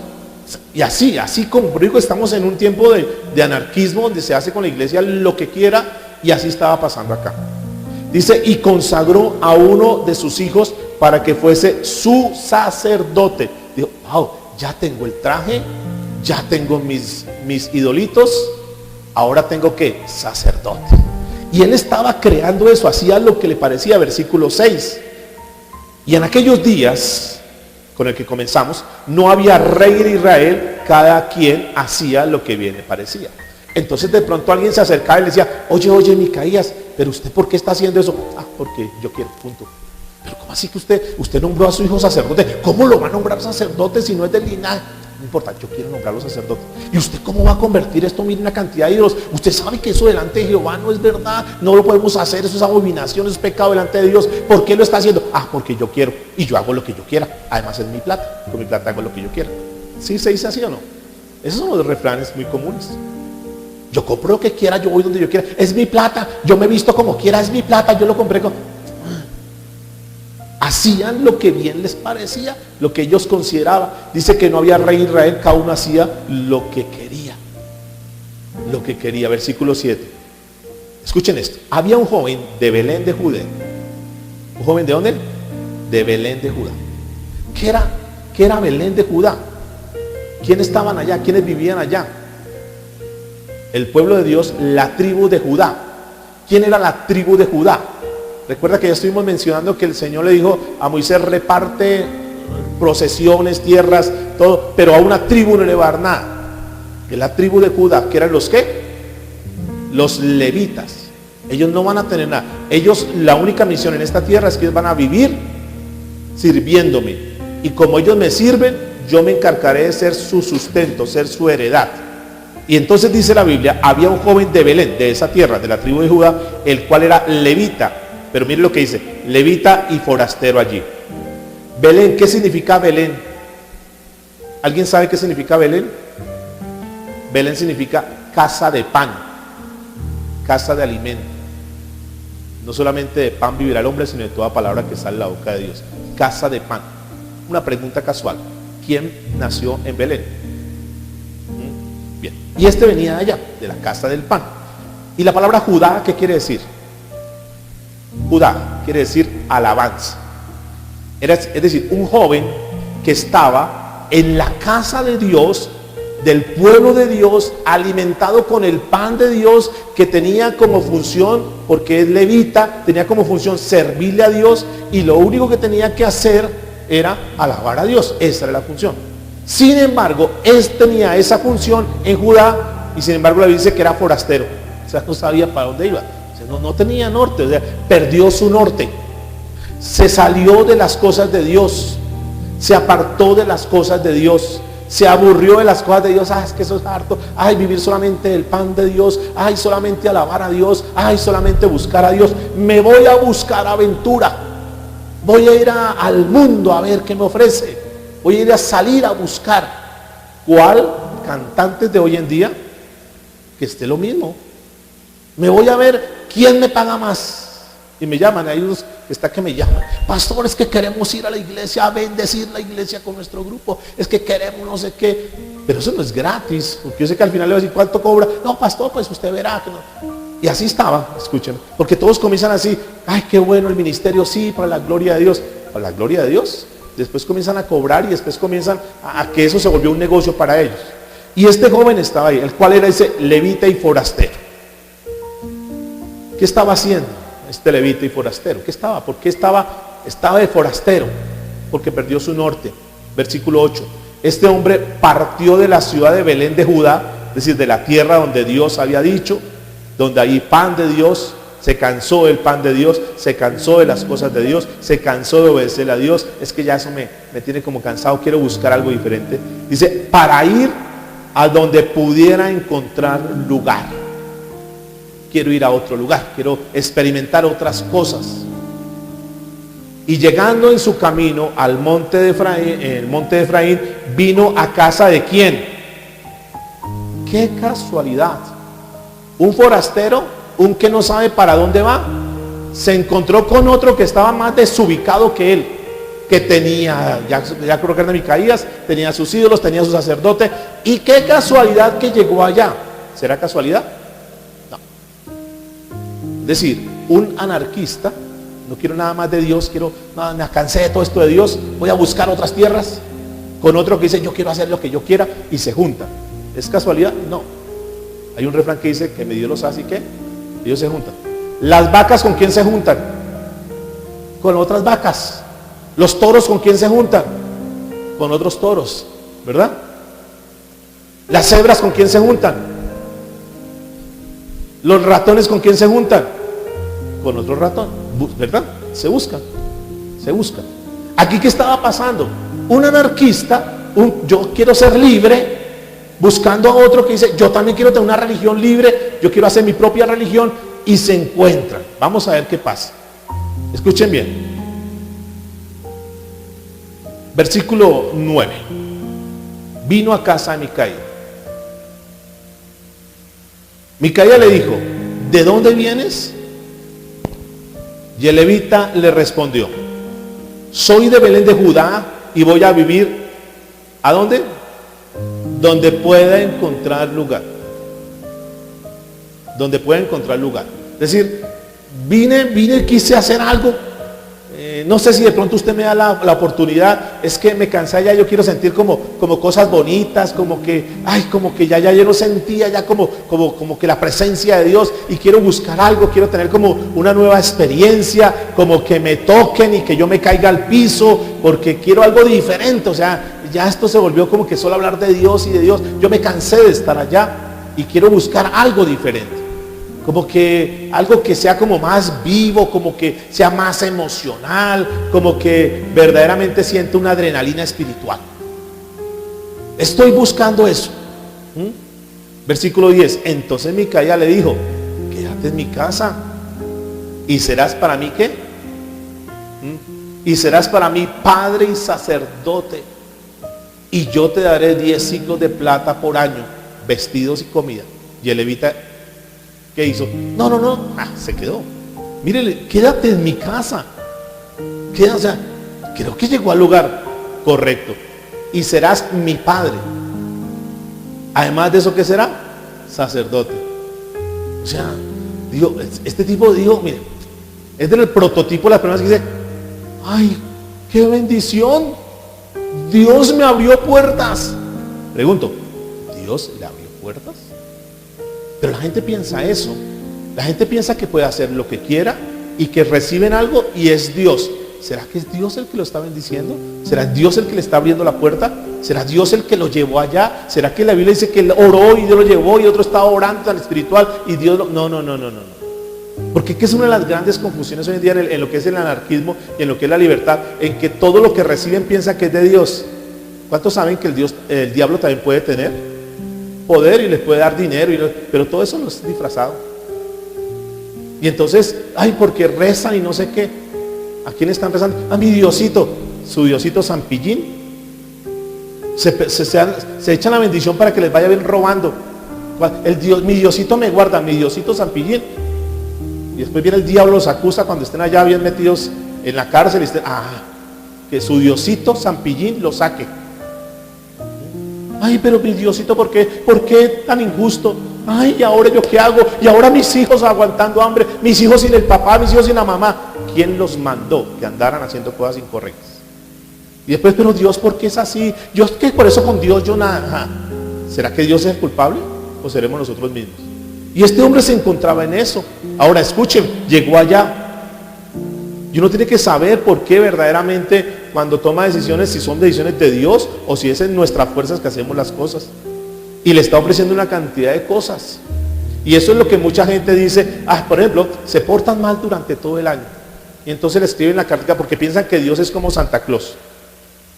Y así como digo, estamos en un tiempo de anarquismo, donde se hace con la iglesia lo que quiera, y así estaba pasando acá. Dice, y consagró a uno de sus hijos para que fuese su sacerdote. Dijo, wow, ya tengo el traje, ya tengo mis idolitos, ahora tengo que sacerdote. Y él estaba creando eso, hacía lo que le parecía, versículo 6. Y en aquellos días, con el que comenzamos, no había rey de Israel, cada quien hacía lo que bien le parecía. Entonces de pronto alguien se acercaba y le decía, oye, Micaías, pero usted ¿por qué está haciendo eso? Ah, porque yo quiero, punto. Pero ¿cómo así que usted nombró a su hijo sacerdote? ¿Cómo lo va a nombrar sacerdote si no es del linaje? No importa, yo quiero nombrarlo sacerdote. ¿Y usted cómo va a convertir esto? Mire una cantidad de ídolos. Usted sabe que eso delante de Jehová no es verdad. No lo podemos hacer, eso es abominación, eso es pecado delante de Dios. ¿Por qué lo está haciendo? Ah, porque yo quiero. Y yo hago lo que yo quiera. Además es mi plata. Con mi plata hago lo que yo quiera. ¿Sí se dice así o no? Esos son los refranes muy comunes. Yo compro lo que quiera, yo voy donde yo quiera. Es mi plata, yo me visto como quiera, es mi plata, yo lo compré con... Hacían lo que bien les parecía, lo que ellos consideraban. Dice que no había rey de Israel, cada uno hacía lo que quería. Lo que quería, versículo 7. Escuchen esto. Había un joven de Belén de Judá. ¿Un joven de dónde? De Belén de Judá. ¿Qué era Belén de Judá? ¿Quiénes estaban allá? ¿Quiénes vivían allá? El pueblo de Dios, la tribu de Judá. ¿Quién era la tribu de Judá? Recuerda que ya estuvimos mencionando que el Señor le dijo a Moisés, reparte procesiones, tierras, todo, pero a una tribu no le va a dar nada. Que la tribu de Judá, que eran los ¿qué? Los levitas. Ellos no van a tener nada. Ellos, la única misión en esta tierra es que ellos van a vivir sirviéndome. Y como ellos me sirven, yo me encargaré de ser su sustento, ser su heredad. Y entonces dice la Biblia, había un joven de Belén, de esa tierra, de la tribu de Judá, el cual era levita. Pero mire lo que dice, levita y forastero allí. Belén, ¿qué significa Belén? ¿Alguien sabe qué significa Belén? Belén significa casa de pan, casa de alimento. No solamente de pan vivirá el hombre, sino de toda palabra que sale de la boca de Dios. Casa de pan. Una pregunta casual. ¿Quién nació en Belén? Bien. Y este venía de allá, de la casa del pan. Y la palabra Judá, ¿qué quiere decir? Judá quiere decir alabanza. Es decir, un joven que estaba en la casa de Dios, del pueblo de Dios, alimentado con el pan de Dios, que tenía como función, porque es levita, tenía como función servirle a Dios, y lo único que tenía que hacer era alabar a Dios. Esa era la función. Sin embargo, él tenía esa función en Judá, y sin embargo le dice que era forastero. O sea, no sabía para dónde iba. No tenía norte, o sea, perdió su norte. Se salió de las cosas de Dios, se apartó de las cosas de Dios, se aburrió de las cosas de Dios. Es que eso es harto. Vivir solamente del pan de Dios. Solamente alabar a Dios. Solamente buscar a Dios. Me voy a buscar aventura. Voy a ir al mundo a ver qué me ofrece. Voy a ir a salir a buscar. ¿Cuál? Cantantes de hoy en día, que esté lo mismo. Me voy a ver quién me paga más. Y me llaman, hay unos que me llaman, pastor, es que queremos ir a la iglesia a bendecir la iglesia con nuestro grupo, es que queremos no sé qué, pero eso no es gratis, porque yo sé que al final le voy a decir, ¿cuánto cobra? No, pastor, pues usted verá que no. Y así estaba, escúchenme, porque todos comienzan así, qué bueno el ministerio, sí, para la gloria de Dios, para la gloria de Dios. Después comienzan a cobrar y después comienzan a que eso se volvió un negocio para ellos. Y este joven estaba ahí, el cual era ese levita y forastero. ¿Qué estaba haciendo este levita y forastero? ¿Qué estaba? ¿Por qué estaba de forastero? Porque perdió su norte. Versículo 8. Este hombre partió de la ciudad de Belén de Judá, es decir, de la tierra donde Dios había dicho, donde hay pan de Dios. Se cansó del pan de Dios, se cansó de las cosas de Dios, se cansó de obedecer a Dios. Es que ya eso me tiene como cansado, quiero buscar algo diferente. Dice, para ir a donde pudiera encontrar lugar. Quiero ir a otro lugar, quiero experimentar otras cosas. Y llegando en su camino al monte de Efraín, en el monte de Efraín, vino a casa de ¿quién? ¡Qué casualidad! Un forastero, un que no sabe para dónde va, se encontró con otro que estaba más desubicado que él, que tenía, ya creo que era Micaías, tenía sus ídolos, tenía su sacerdote. Y qué casualidad que llegó allá. ¿Será casualidad? No. Es decir, un anarquista, no quiero nada más de Dios, me cansé de todo esto de Dios, voy a buscar otras tierras, con otro que dice yo quiero hacer lo que yo quiera, y se juntan. ¿Es casualidad? No. Hay un refrán que dice que me Dios los hace y que ellos se juntan. Las vacas, ¿con quién se juntan? Con otras vacas. Los toros, ¿con quién se juntan? Con otros toros, ¿verdad? Las cebras, ¿con quién se juntan? Los ratones, ¿con quién se juntan? Con otro ratón, ¿verdad? Se buscan. Aquí, ¿qué estaba pasando? Un anarquista, yo quiero ser libre, buscando a otro que dice, yo también quiero tener una religión libre, yo quiero hacer mi propia religión, y se encuentran. Vamos a ver qué pasa. Escuchen bien. Versículo 9. Vino a casa de Micaía. Micaía le dijo, ¿de dónde vienes? Y el levita le respondió, soy de Belén de Judá y voy a vivir, ¿a dónde? Donde pueda encontrar lugar. Donde pueda encontrar lugar. Es decir, vine, quise hacer algo. No sé si de pronto usted me da la oportunidad. Es que me cansé ya, yo quiero sentir como cosas bonitas, como que ya yo no sentía ya como que la presencia de Dios, y quiero buscar algo, quiero tener como una nueva experiencia, como que me toquen y que yo me caiga al piso, porque quiero algo diferente. O sea, ya esto se volvió como que solo hablar de Dios y de Dios. Yo me cansé de estar allá y quiero buscar algo diferente. Como que algo que sea como más vivo, como que sea más emocional, como que verdaderamente sienta una adrenalina espiritual. Estoy buscando eso. Versículo 10. Entonces Micaía le dijo, quédate en mi casa y serás para mí ¿qué? Y serás para mí padre y sacerdote, y yo te daré 10 ciclos de plata por año, vestidos y comida. Y el levita, ¿qué hizo? No, se quedó. Mírele, quédate en mi casa. O sea, creo que llegó al lugar correcto. Y serás mi padre. Además de eso, ¿qué será? Sacerdote. O sea, digo, este tipo, mire, es del prototipo de las personas que dice, ay, qué bendición, Dios me abrió puertas. Pregunto, ¿Dios le abrió puertas? Pero la gente piensa eso. La gente piensa que puede hacer lo que quiera y que reciben algo y es Dios. ¿Será que es Dios el que lo está bendiciendo? ¿Será Dios el que le está abriendo la puerta? ¿Será Dios el que lo llevó allá? ¿Será que la Biblia dice que él oró y Dios lo llevó y otro estaba orando tan espiritual y Dios lo... No. Porque es una de las grandes confusiones hoy en día en lo que es el anarquismo y en lo que es la libertad, en que todo lo que reciben piensa que es de Dios. ¿Cuántos saben que el diablo también puede tener poder y les puede dar dinero? Pero todo eso no es disfrazado. Y entonces, ay, porque rezan y no sé qué. ¿A quién están rezando? A mi Diosito, su Diosito Zampillín. Se echan la bendición para que les vaya bien robando. Mi Diosito me guarda, mi Diosito Zampillín. Y después viene el diablo, los acusa cuando estén allá bien metidos en la cárcel y estén, que su Diosito Zampillín lo saque. Ay, pero mi Diosito, ¿por qué tan injusto? Ay, ¿y ahora yo qué hago? Y ahora mis hijos aguantando hambre, mis hijos sin el papá, mis hijos sin la mamá. ¿Quién los mandó que andaran haciendo cosas incorrectas? Y después, pero Dios, ¿por qué es así? Yo es que por eso con Dios yo nada. ¿Será que Dios es el culpable? ¿O seremos nosotros mismos? Y este hombre se encontraba en eso. Ahora escuchen, llegó allá. Y uno tiene que saber por qué verdaderamente cuando toma decisiones, si son decisiones de Dios o si es en nuestras fuerzas que hacemos las cosas. Y le está ofreciendo una cantidad de cosas. Y eso es lo que mucha gente dice, por ejemplo, se portan mal durante todo el año. Y entonces le escriben la carta porque piensan que Dios es como Santa Claus,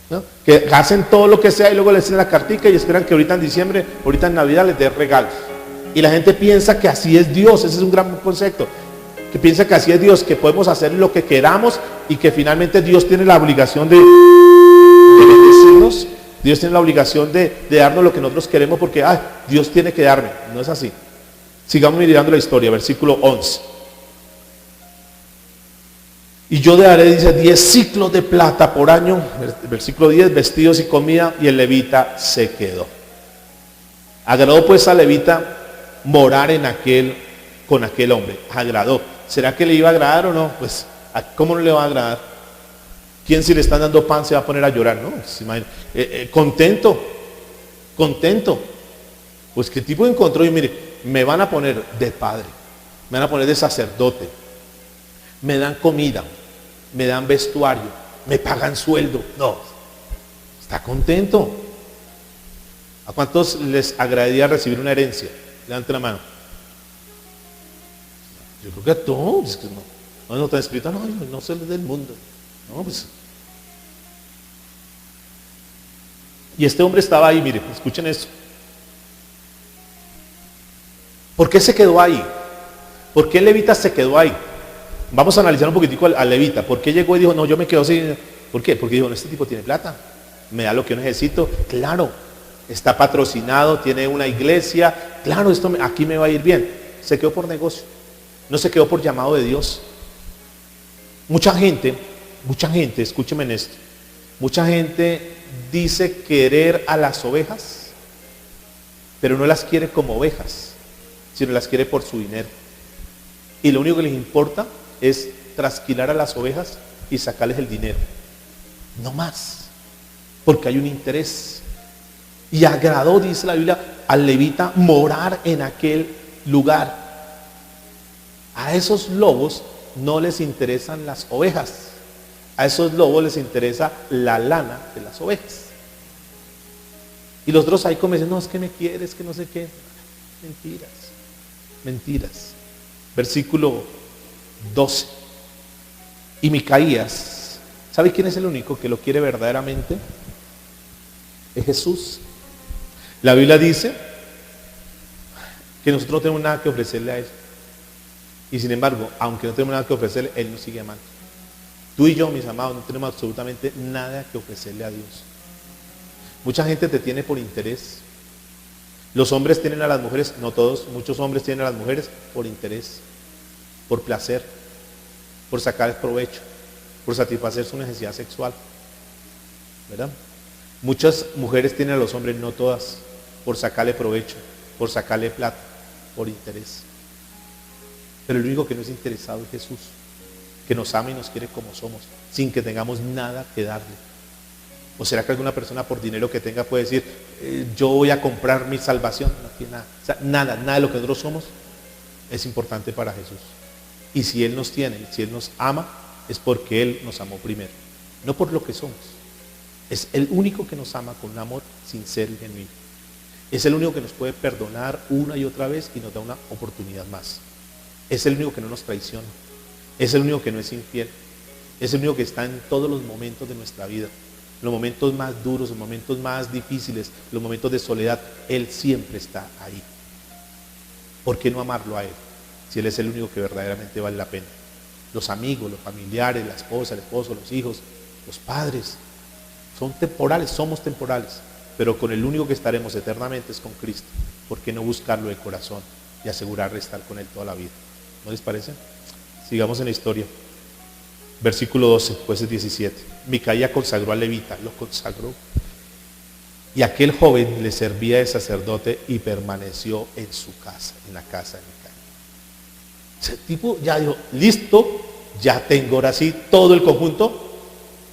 ¿no? Que hacen todo lo que sea y luego le hacen la cartica y esperan que ahorita en diciembre, ahorita en Navidad les dé regalos. Y la gente piensa que así es Dios. Ese es un gran concepto. Que piensa que así es Dios, que podemos hacer lo que queramos y que finalmente Dios tiene la obligación de bendecirnos. Dios tiene la obligación de darnos lo que nosotros queremos porque Dios tiene que darme. No es así. Sigamos mirando la historia, versículo 11. Y yo le daré, dice, 10 ciclos de plata por año, versículo 10, vestidos y comida, y el levita se quedó. Agradó pues al levita morar con aquel hombre. Agradó. ¿Será que le iba a agradar o no? Pues, ¿cómo no le va a agradar? ¿Quién si le están dando pan se va a poner a llorar? No, pues, contento. Pues qué tipo encontró. Y mire, me van a poner de padre, me van a poner de sacerdote, me dan comida, me dan vestuario, me pagan sueldo. No, está contento. ¿A cuántos les agradaría recibir una herencia? Levanten la mano. Yo creo que a todos. No está escrito, no se les del mundo. No, pues. Y este hombre estaba ahí, mire, escuchen esto. ¿Por qué se quedó ahí? ¿Por qué el levita se quedó ahí? Vamos a analizar un poquitico al levita. ¿Por qué llegó y dijo, no, yo me quedo así? ¿Por qué? Porque dijo, no, este tipo tiene plata, me da lo que yo necesito. Claro, está patrocinado, tiene una iglesia. Claro, aquí me va a ir bien. Se quedó por negocio, no se quedó por llamado de Dios. Mucha gente, escúcheme en esto. Mucha gente dice querer a las ovejas, pero no las quiere como ovejas, sino las quiere por su dinero. Y lo único que les importa es trasquilar a las ovejas y sacarles el dinero. No más. Porque hay un interés. Y agradó, dice la Biblia, al levita morar en aquel lugar. A esos lobos no les interesan las ovejas. A esos lobos les interesa la lana de las ovejas. Y los otros ahí como dicen, no, es que me quieres, que no sé qué. Mentiras. Versículo 12. Y Micaías, ¿sabe quién es el único que lo quiere verdaderamente? Es Jesús. La Biblia dice que nosotros no tenemos nada que ofrecerle a Él. Y sin embargo, aunque no tenemos nada que ofrecerle, Él nos sigue amando. Tú y yo, mis amados, no tenemos absolutamente nada que ofrecerle a Dios. Mucha gente te tiene por interés. Los hombres tienen a las mujeres, no todos, muchos hombres tienen a las mujeres por interés, por placer, por sacar provecho, por satisfacer su necesidad sexual, ¿verdad? Muchas mujeres tienen a los hombres, no todas, por sacarle provecho, por sacarle plata, por interés. Pero el único que no es interesado es Jesús, que nos ama y nos quiere como somos, sin que tengamos nada que darle. ¿O será que alguna persona por dinero que tenga puede decir, yo voy a comprar mi salvación? No tiene nada. O sea, nada de lo que nosotros somos es importante para Jesús. Y si Él nos tiene, si Él nos ama, es porque Él nos amó primero, no por lo que somos. Es el único que nos ama con un amor sincero y genuino. Es el único que nos puede perdonar una y otra vez y nos da una oportunidad más. Es el único que no nos traiciona. Es el único que no es infiel. Es el único que está en todos los momentos de nuestra vida. los momentos más duros, los momentos más difíciles, los momentos de soledad, Él siempre está ahí. ¿Por qué no amarlo a Él? Si Él es el único que verdaderamente vale la pena. Los amigos, los familiares, la esposa, el esposo, los hijos, los padres, son temporales, somos temporales, pero con el único que estaremos eternamente es con Cristo. ¿Por qué no buscarlo de corazón y asegurar de estar con Él toda la vida? ¿No les parece? Sigamos en la historia. Versículo 12, jueces 17. Micaía consagró al levita, lo consagró. Y aquel joven le servía de sacerdote y permaneció en su casa, en la casa de Micaía. Ese tipo ya dijo, listo, ya tengo ahora sí todo el conjunto,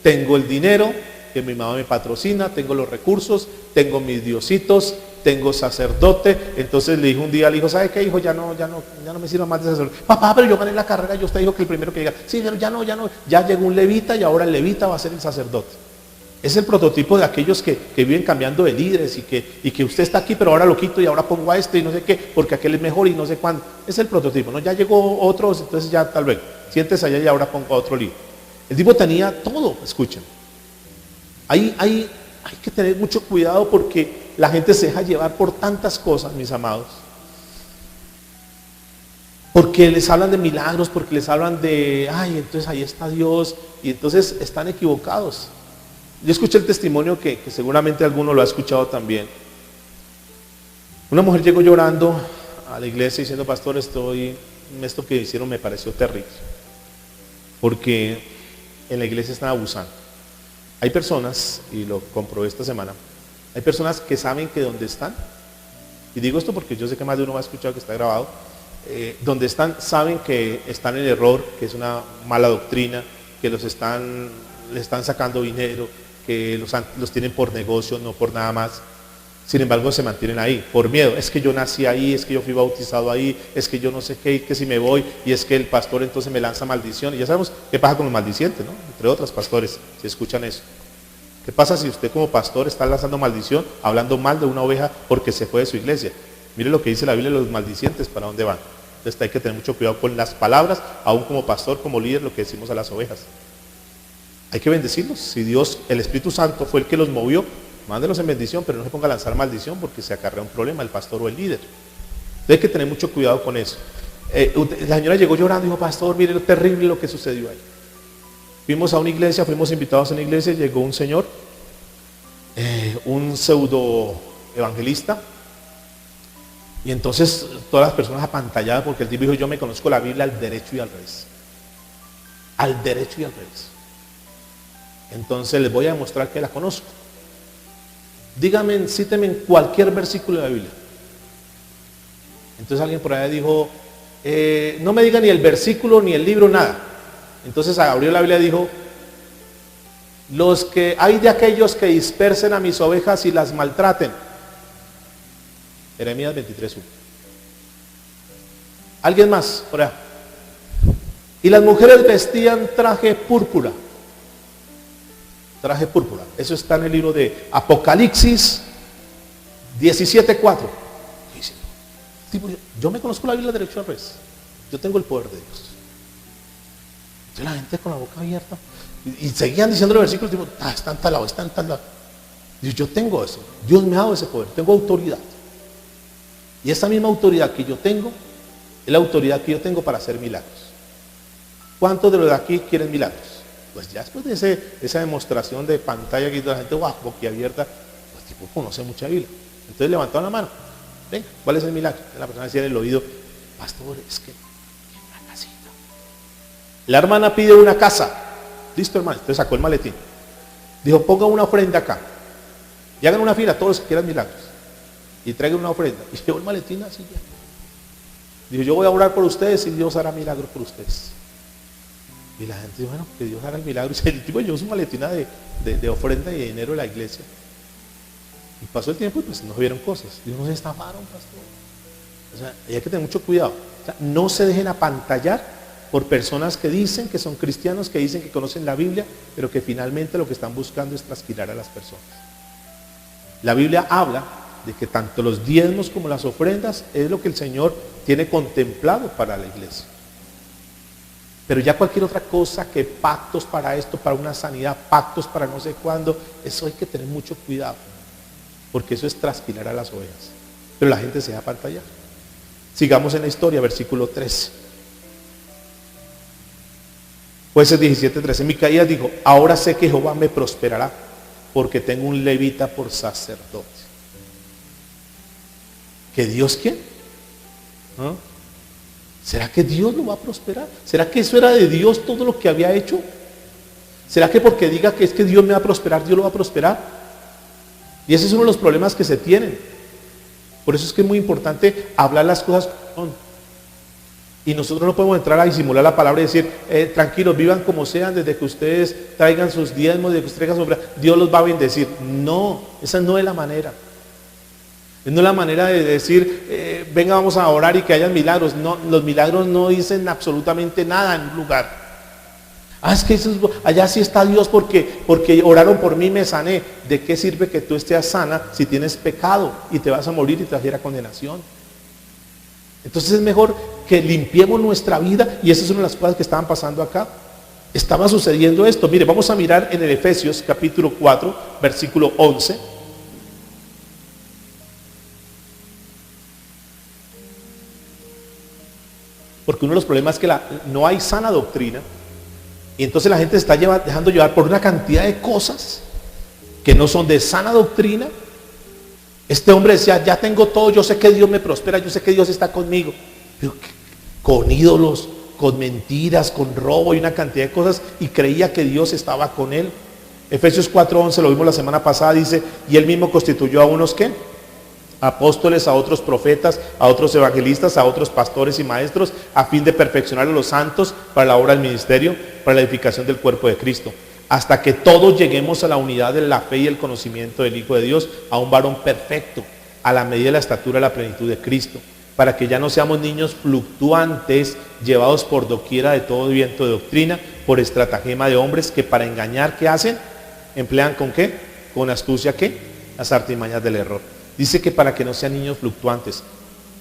tengo el dinero que mi mamá me patrocina, tengo los recursos, tengo mis diositos, tengo sacerdote. Entonces le dijo un día, le dijo, ¿sabe qué, hijo? Ya no me sirva más de sacerdote. Papá, pero yo gané la carrera, yo usted dijo que el primero que llega. Sí, pero ya no, ya llegó un levita y ahora el levita va a ser el sacerdote. Es el prototipo de aquellos que viven cambiando de líderes y que usted está aquí, pero ahora lo quito y ahora pongo a este y no sé qué, porque aquel es mejor y no sé cuándo. Es el prototipo, ¿no? Ya llegó otro, entonces ya tal vez, siéntese allá y ahora pongo a otro líder. El tipo tenía todo, escuchen. Hay que tener mucho cuidado porque la gente se deja llevar por tantas cosas, mis amados. Porque les hablan de milagros, porque les hablan de, ay, entonces ahí está Dios, y entonces están equivocados. Yo escuché el testimonio que seguramente alguno lo ha escuchado también. Una mujer llegó llorando a la iglesia diciendo, pastor, esto que hicieron me pareció terrible. Porque en la iglesia están abusando. Hay personas, y lo comprobé esta semana, hay personas que saben que donde están, y digo esto porque yo sé que más de uno va a escuchar que está grabado, donde están, saben que están en error, que es una mala doctrina, que les están sacando dinero, que los tienen por negocio, no por nada más. Sin embargo, se mantienen ahí, por miedo. Es que yo nací ahí, es que yo fui bautizado ahí, es que yo no sé qué, que si me voy, y es que el pastor entonces me lanza maldición. Y ya sabemos qué pasa con los maldicientes, ¿no? Entre otras pastores, si escuchan eso. ¿Qué pasa si usted como pastor está lanzando maldición, hablando mal de una oveja porque se fue de su iglesia? Mire lo que dice la Biblia de los maldicientes, ¿para dónde van? Entonces hay que tener mucho cuidado con las palabras, aún como pastor, como líder, lo que decimos a las ovejas. Hay que bendecirlos. Si Dios, el Espíritu Santo fue el que los movió, mándelos en bendición, pero no se ponga a lanzar maldición porque se acarrea un problema el pastor o el líder. Entonces hay que tener mucho cuidado con eso. La señora llegó llorando y dijo, pastor, mire lo terrible lo que sucedió ahí. Fuimos a una iglesia, fuimos invitados a una iglesia, llegó un señor, un pseudo evangelista, y entonces todas las personas apantalladas porque el tipo dijo, yo me conozco la Biblia al derecho y al revés. Al derecho y al revés. Entonces les voy a demostrar que la conozco. Dígame, cíteme en cualquier versículo de la Biblia. Entonces alguien por allá dijo, no me diga ni el versículo, ni el libro, nada. Entonces abrió la Biblia y dijo, hay de aquellos que dispersen a mis ovejas y las maltraten. Jeremías 23:1. ¿Alguien más por allá? Y las mujeres vestían traje púrpura. Traje púrpura. Eso está en el libro de Apocalipsis 17:4. Yo me conozco la Biblia derecho al revés. Yo tengo el poder de Dios. Entonces la gente con la boca abierta. Y seguían diciendo los versículos, tipo, está en tal lado, está en tal lado. Y yo tengo eso. Dios me ha dado ese poder. Tengo autoridad. Y esa misma autoridad que yo tengo, es la autoridad que yo tengo para hacer milagros. ¿Cuántos de los de aquí quieren milagros? Pues ya después de esa demostración de pantalla que hizo la gente, boquiabierta, pues tipo conoce mucha Biblia. Entonces levantaron la mano. Venga, ¿cuál es el milagro? La persona decía en el oído, pastor, es que una casita. La hermana pide una casa. Listo, hermano. Entonces sacó el maletín. Dijo, ponga una ofrenda acá. Y hagan una fila todos los que quieran milagros. Y traigan una ofrenda. Y llevó el maletín así ya. Dijo, yo voy a orar por ustedes y Dios hará milagros por ustedes. Y la gente dijo, bueno, que Dios haga el milagro. Y el tipo llevó su maletina de ofrenda y de dinero de la iglesia. Y pasó el tiempo y pues no vieron cosas. Dios, nos estafaron, pastor. O sea, hay que tener mucho cuidado. O sea, no se dejen apantallar por personas que dicen que son cristianos, que dicen que conocen la Biblia, pero que finalmente lo que están buscando es trasquilar a las personas. La Biblia habla de que tanto los diezmos como las ofrendas es lo que el Señor tiene contemplado para la iglesia. Pero ya cualquier otra cosa, que pactos para esto, para una sanidad, pactos para no sé cuándo, eso hay que tener mucho cuidado, porque eso es transpirar a las ovejas. Pero la gente se da pantalla. Sigamos en la historia, versículo 13. Jueces 17:13. Micaías dijo: ahora sé que Jehová me prosperará, porque tengo un levita por sacerdote. ¿Que Dios quién? ¿Ah? ¿Será que Dios lo va a prosperar? ¿Será que eso era de Dios todo lo que había hecho? ¿Será que porque diga que es que Dios me va a prosperar, Dios lo va a prosperar? Y ese es uno de los problemas que se tienen. Por eso es que es muy importante hablar las cosas como son. Y nosotros no podemos entrar a disimular la palabra y decir, tranquilos, vivan como sean, desde que ustedes traigan sus diezmos, desde que ustedes traigan sus... Dios los va a bendecir. No, esa no es la manera. No es la manera de decir, venga, vamos a orar y que haya milagros. No, los milagros no dicen absolutamente nada en un lugar. Es que allá sí está Dios porque oraron por mí y me sané. ¿De qué sirve que tú estés sana si tienes pecado y te vas a morir y te trajera condenación? Entonces es mejor que limpiemos nuestra vida, y esa es una de las cosas que estaban pasando acá. Estaba sucediendo esto. Mire, vamos a mirar en el Efesios capítulo 4, versículo 11. Porque uno de los problemas es que no hay sana doctrina, y entonces la gente se está dejando llevar por una cantidad de cosas que no son de sana doctrina. Este hombre decía, ya tengo todo, yo sé que Dios me prospera, yo sé que Dios está conmigo, pero con ídolos, con mentiras, con robo y una cantidad de cosas, y creía que Dios estaba con él. Efesios 4:11, lo vimos la semana pasada, dice, y él mismo constituyó a unos ¿qué? Apóstoles, a otros profetas, a otros evangelistas, a otros pastores y maestros, a fin de perfeccionar a los santos para la obra del ministerio, para la edificación del cuerpo de Cristo, hasta que todos lleguemos a la unidad de la fe y el conocimiento del Hijo de Dios, a un varón perfecto, a la medida de la estatura de la plenitud de Cristo, para que ya no seamos niños fluctuantes, llevados por doquiera de todo viento de doctrina, por estratagema de hombres que para engañar, ¿qué hacen? Emplean ¿con qué? Con astucia, ¿qué? Las artimañas del error. Dice que para que no sean niños fluctuantes.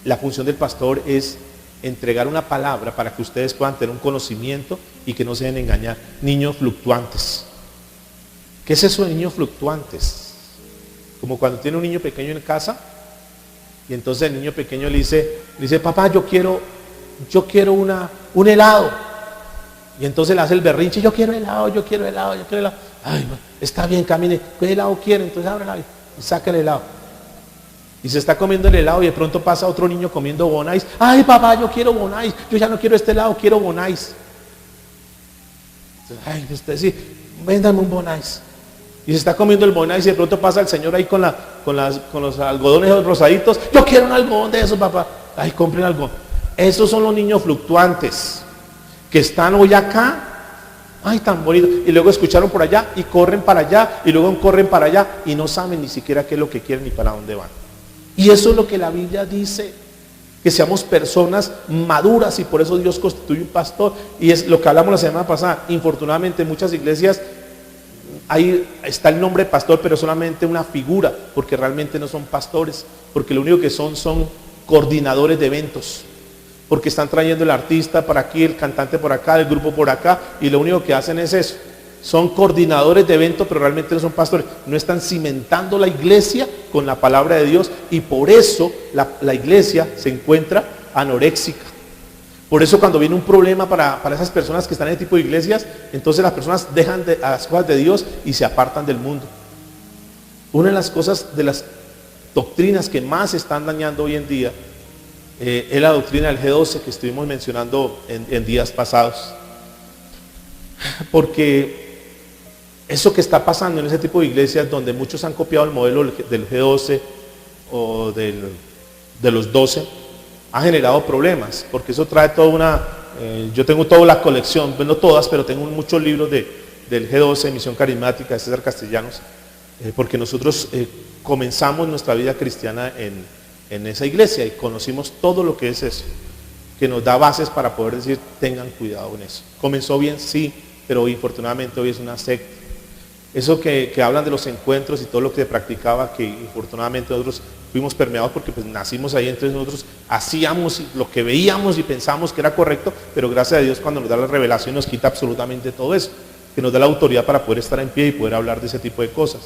La función del pastor es entregar una palabra para que ustedes puedan tener un conocimiento y que no se dejen engañar. Niños fluctuantes. ¿Qué es eso de niños fluctuantes? Como cuando tiene un niño pequeño en casa y entonces el niño pequeño le dice, papá, yo quiero un helado. Y entonces le hace el berrinche, yo quiero helado. Ay, está bien, camine, ¿qué helado quiere? Entonces ábrela y saca el helado. Y se está comiendo el helado y de pronto pasa otro niño comiendo Bonais. Ay, papá, yo quiero Bonais. Yo ya no quiero este helado, quiero Bonais. Ay, usted sí, véndame un Bonais. Y se está comiendo el Bonais y de pronto pasa el señor ahí con los algodones rosaditos. Yo quiero un algodón de esos, papá. Ay, compren algodón. Esos son los niños fluctuantes que están hoy acá. Ay, tan bonito. Y luego escucharon por allá y corren para allá y luego corren para allá y no saben ni siquiera qué es lo que quieren ni para dónde van. Y eso es lo que la Biblia dice, que seamos personas maduras, y por eso Dios constituye un pastor. Y es lo que hablamos la semana pasada. Infortunadamente en muchas iglesias ahí está el nombre de pastor, pero solamente una figura, porque realmente no son pastores, porque lo único que son coordinadores de eventos, porque están trayendo el artista para aquí, el cantante por acá, el grupo por acá, y lo único que hacen es eso. Son coordinadores de eventos, pero realmente no son pastores. No están cimentando la iglesia con la palabra de Dios, y por eso la iglesia se encuentra anoréxica. Por eso cuando viene un problema para esas personas que están en ese tipo de iglesias, entonces las personas dejan a las cosas de Dios y se apartan del mundo. Una de las cosas, de las doctrinas que más están dañando hoy en día, es la doctrina del G12 que estuvimos mencionando en días pasados. Porque eso que está pasando en ese tipo de iglesias, donde muchos han copiado el modelo del G12 o de los 12, ha generado problemas, porque eso trae toda una... yo tengo toda la colección, pues no todas, pero tengo muchos libros del G12, Misión Carismática, de César Castellanos, porque nosotros comenzamos nuestra vida cristiana en esa iglesia y conocimos todo lo que es eso, que nos da bases para poder decir, tengan cuidado en eso. Comenzó bien, sí, pero infortunadamente hoy es una secta. Eso que hablan de los encuentros y todo lo que practicaba, que infortunadamente nosotros fuimos permeados porque pues nacimos ahí, entonces nosotros hacíamos lo que veíamos y pensamos que era correcto, pero gracias a Dios cuando nos da la revelación nos quita absolutamente todo eso, que nos da la autoridad para poder estar en pie y poder hablar de ese tipo de cosas.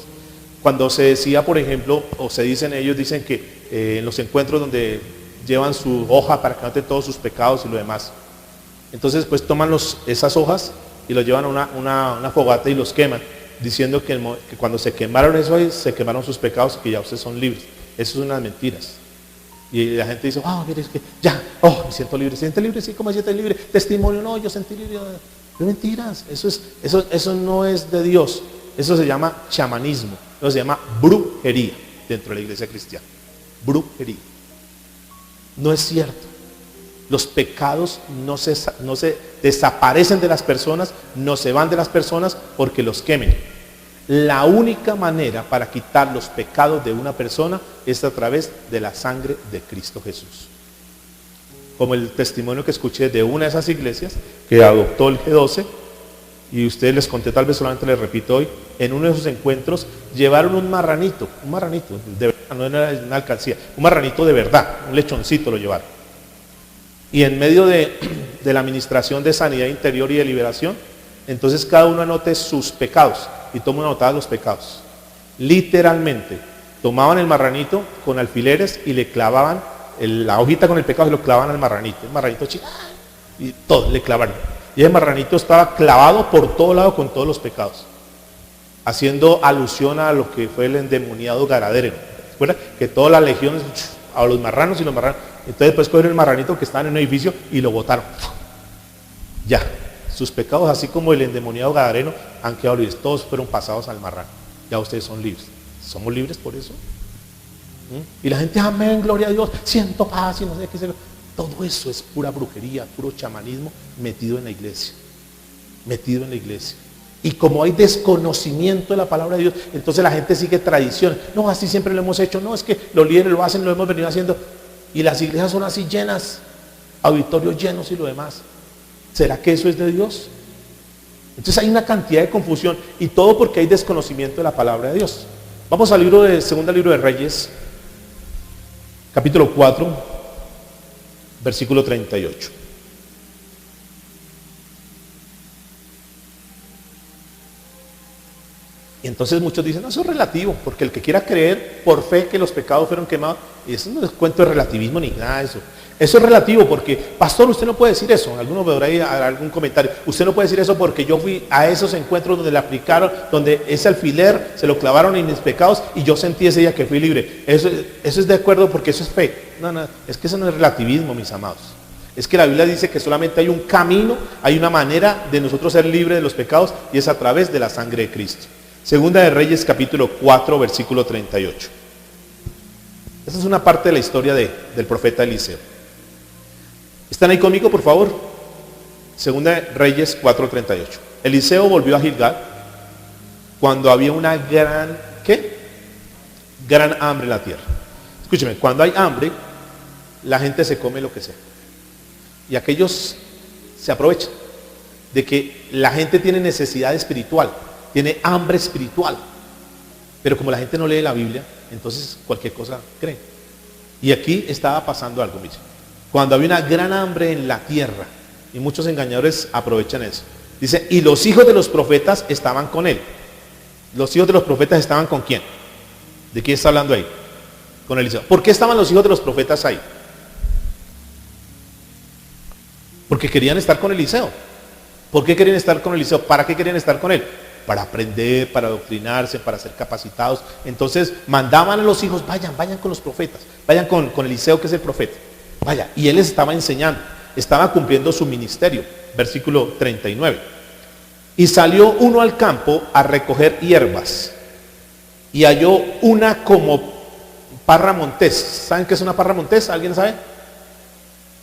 Cuando se decía, por ejemplo, o se dicen ellos, dicen que en los encuentros donde llevan su hoja para que noten todos sus pecados y lo demás, entonces pues toman esas hojas y los llevan a una fogata y los queman, diciendo que cuando se quemaron eso ahí, se quemaron sus pecados y que ya ustedes son libres. Eso es unas mentiras. Y la gente dice, mire, es que ya, me siento libre. ¿Se siente libre? Sí, ¿cómo se siente libre? Testimonio, no, yo sentí libre. No, mentiras, eso no es de Dios. Eso se llama chamanismo, eso se llama brujería dentro de la iglesia cristiana. Brujería. No es cierto. Los pecados no se desaparecen de las personas, no se van de las personas porque los quemen. La única manera para quitar los pecados de una persona es a través de la sangre de Cristo Jesús. Como el testimonio que escuché de una de esas iglesias que adoptó el G12, y ustedes les conté, tal vez solamente les repito hoy, en uno de esos encuentros llevaron un marranito de verdad, no era una alcancía, un marranito de verdad, un lechoncito lo llevaron. Y en medio de la administración de sanidad interior y de liberación, entonces cada uno anote sus pecados y toma una anotada de los pecados. Literalmente, tomaban el marranito con alfileres y le clavaban la hojita con el pecado y lo clavaban al marranito. El marranito chico, y todo le clavaron. Y el marranito estaba clavado por todo lado con todos los pecados, haciendo alusión a lo que fue el endemoniado Gadareno. ¿Recuerda? Que todas las legiones, a los marranos y los marranos. Entonces después cogieron el marranito que estaba en un edificio y lo botaron. Ya, sus pecados, así como el endemoniado Gadareno, han quedado libres. Todos fueron pasados al marrano. Ya ustedes son libres. ¿Somos libres por eso? Y la gente, amén, gloria a Dios, siento paz y no sé qué. Todo eso es pura brujería, puro chamanismo metido en la iglesia. Metido en la iglesia. Y como hay desconocimiento de la palabra de Dios, entonces la gente sigue tradiciones. No, así siempre lo hemos hecho. No, es que los líderes lo hacen, lo hemos venido haciendo. Y las iglesias son así llenas, auditorios llenos y lo demás. ¿Será que eso es de Dios? Entonces hay una cantidad de confusión y todo porque hay desconocimiento de la palabra de Dios. Vamos al segundo libro de Reyes, capítulo 4, versículo 38. Y entonces muchos dicen, no, eso es relativo, porque el que quiera creer por fe que los pecados fueron quemados, y eso no es cuento de relativismo ni nada de eso. Eso es relativo porque, pastor, usted no puede decir eso. Alguno me ahí algún comentario. Usted no puede decir eso porque yo fui a esos encuentros donde le aplicaron, donde ese alfiler se lo clavaron en mis pecados y yo sentí ese día que fui libre. Eso es de acuerdo porque eso es fe. No, es que eso no es relativismo, mis amados. Es que la Biblia dice que solamente hay un camino, hay una manera de nosotros ser libres de los pecados y es a través de la sangre de Cristo. Segunda de Reyes, capítulo 4, versículo 38. Esa es una parte de la historia del profeta Eliseo. ¿Están ahí conmigo, por favor? Segunda de Reyes 4, 38. Eliseo volvió a Gilgal cuando había una gran hambre en la tierra. Escúcheme, cuando hay hambre, la gente se come lo que sea. Y aquellos se aprovechan de que la gente tiene necesidad espiritual, tiene hambre espiritual. Pero como la gente no lee la Biblia, entonces cualquier cosa cree. Y aquí estaba pasando algo, mire. Cuando había una gran hambre en la tierra, y muchos engañadores aprovechan eso. Dice, y los hijos de los profetas estaban con él. Los hijos de los profetas estaban con quién. ¿De quién está hablando ahí? Con Eliseo. ¿Por qué estaban los hijos de los profetas ahí? Porque querían estar con Eliseo. ¿Por qué querían estar con Eliseo? ¿Para qué querían estar con él? Para aprender, para adoctrinarse, para ser capacitados. Entonces mandaban a los hijos, vayan con los profetas, vayan con Eliseo que es el profeta. Vaya, y él les estaba enseñando, estaba cumpliendo su ministerio. Versículo 39. Y salió uno al campo a recoger hierbas y halló una como parra montés. ¿Saben qué es una parra montés? ¿Alguien sabe?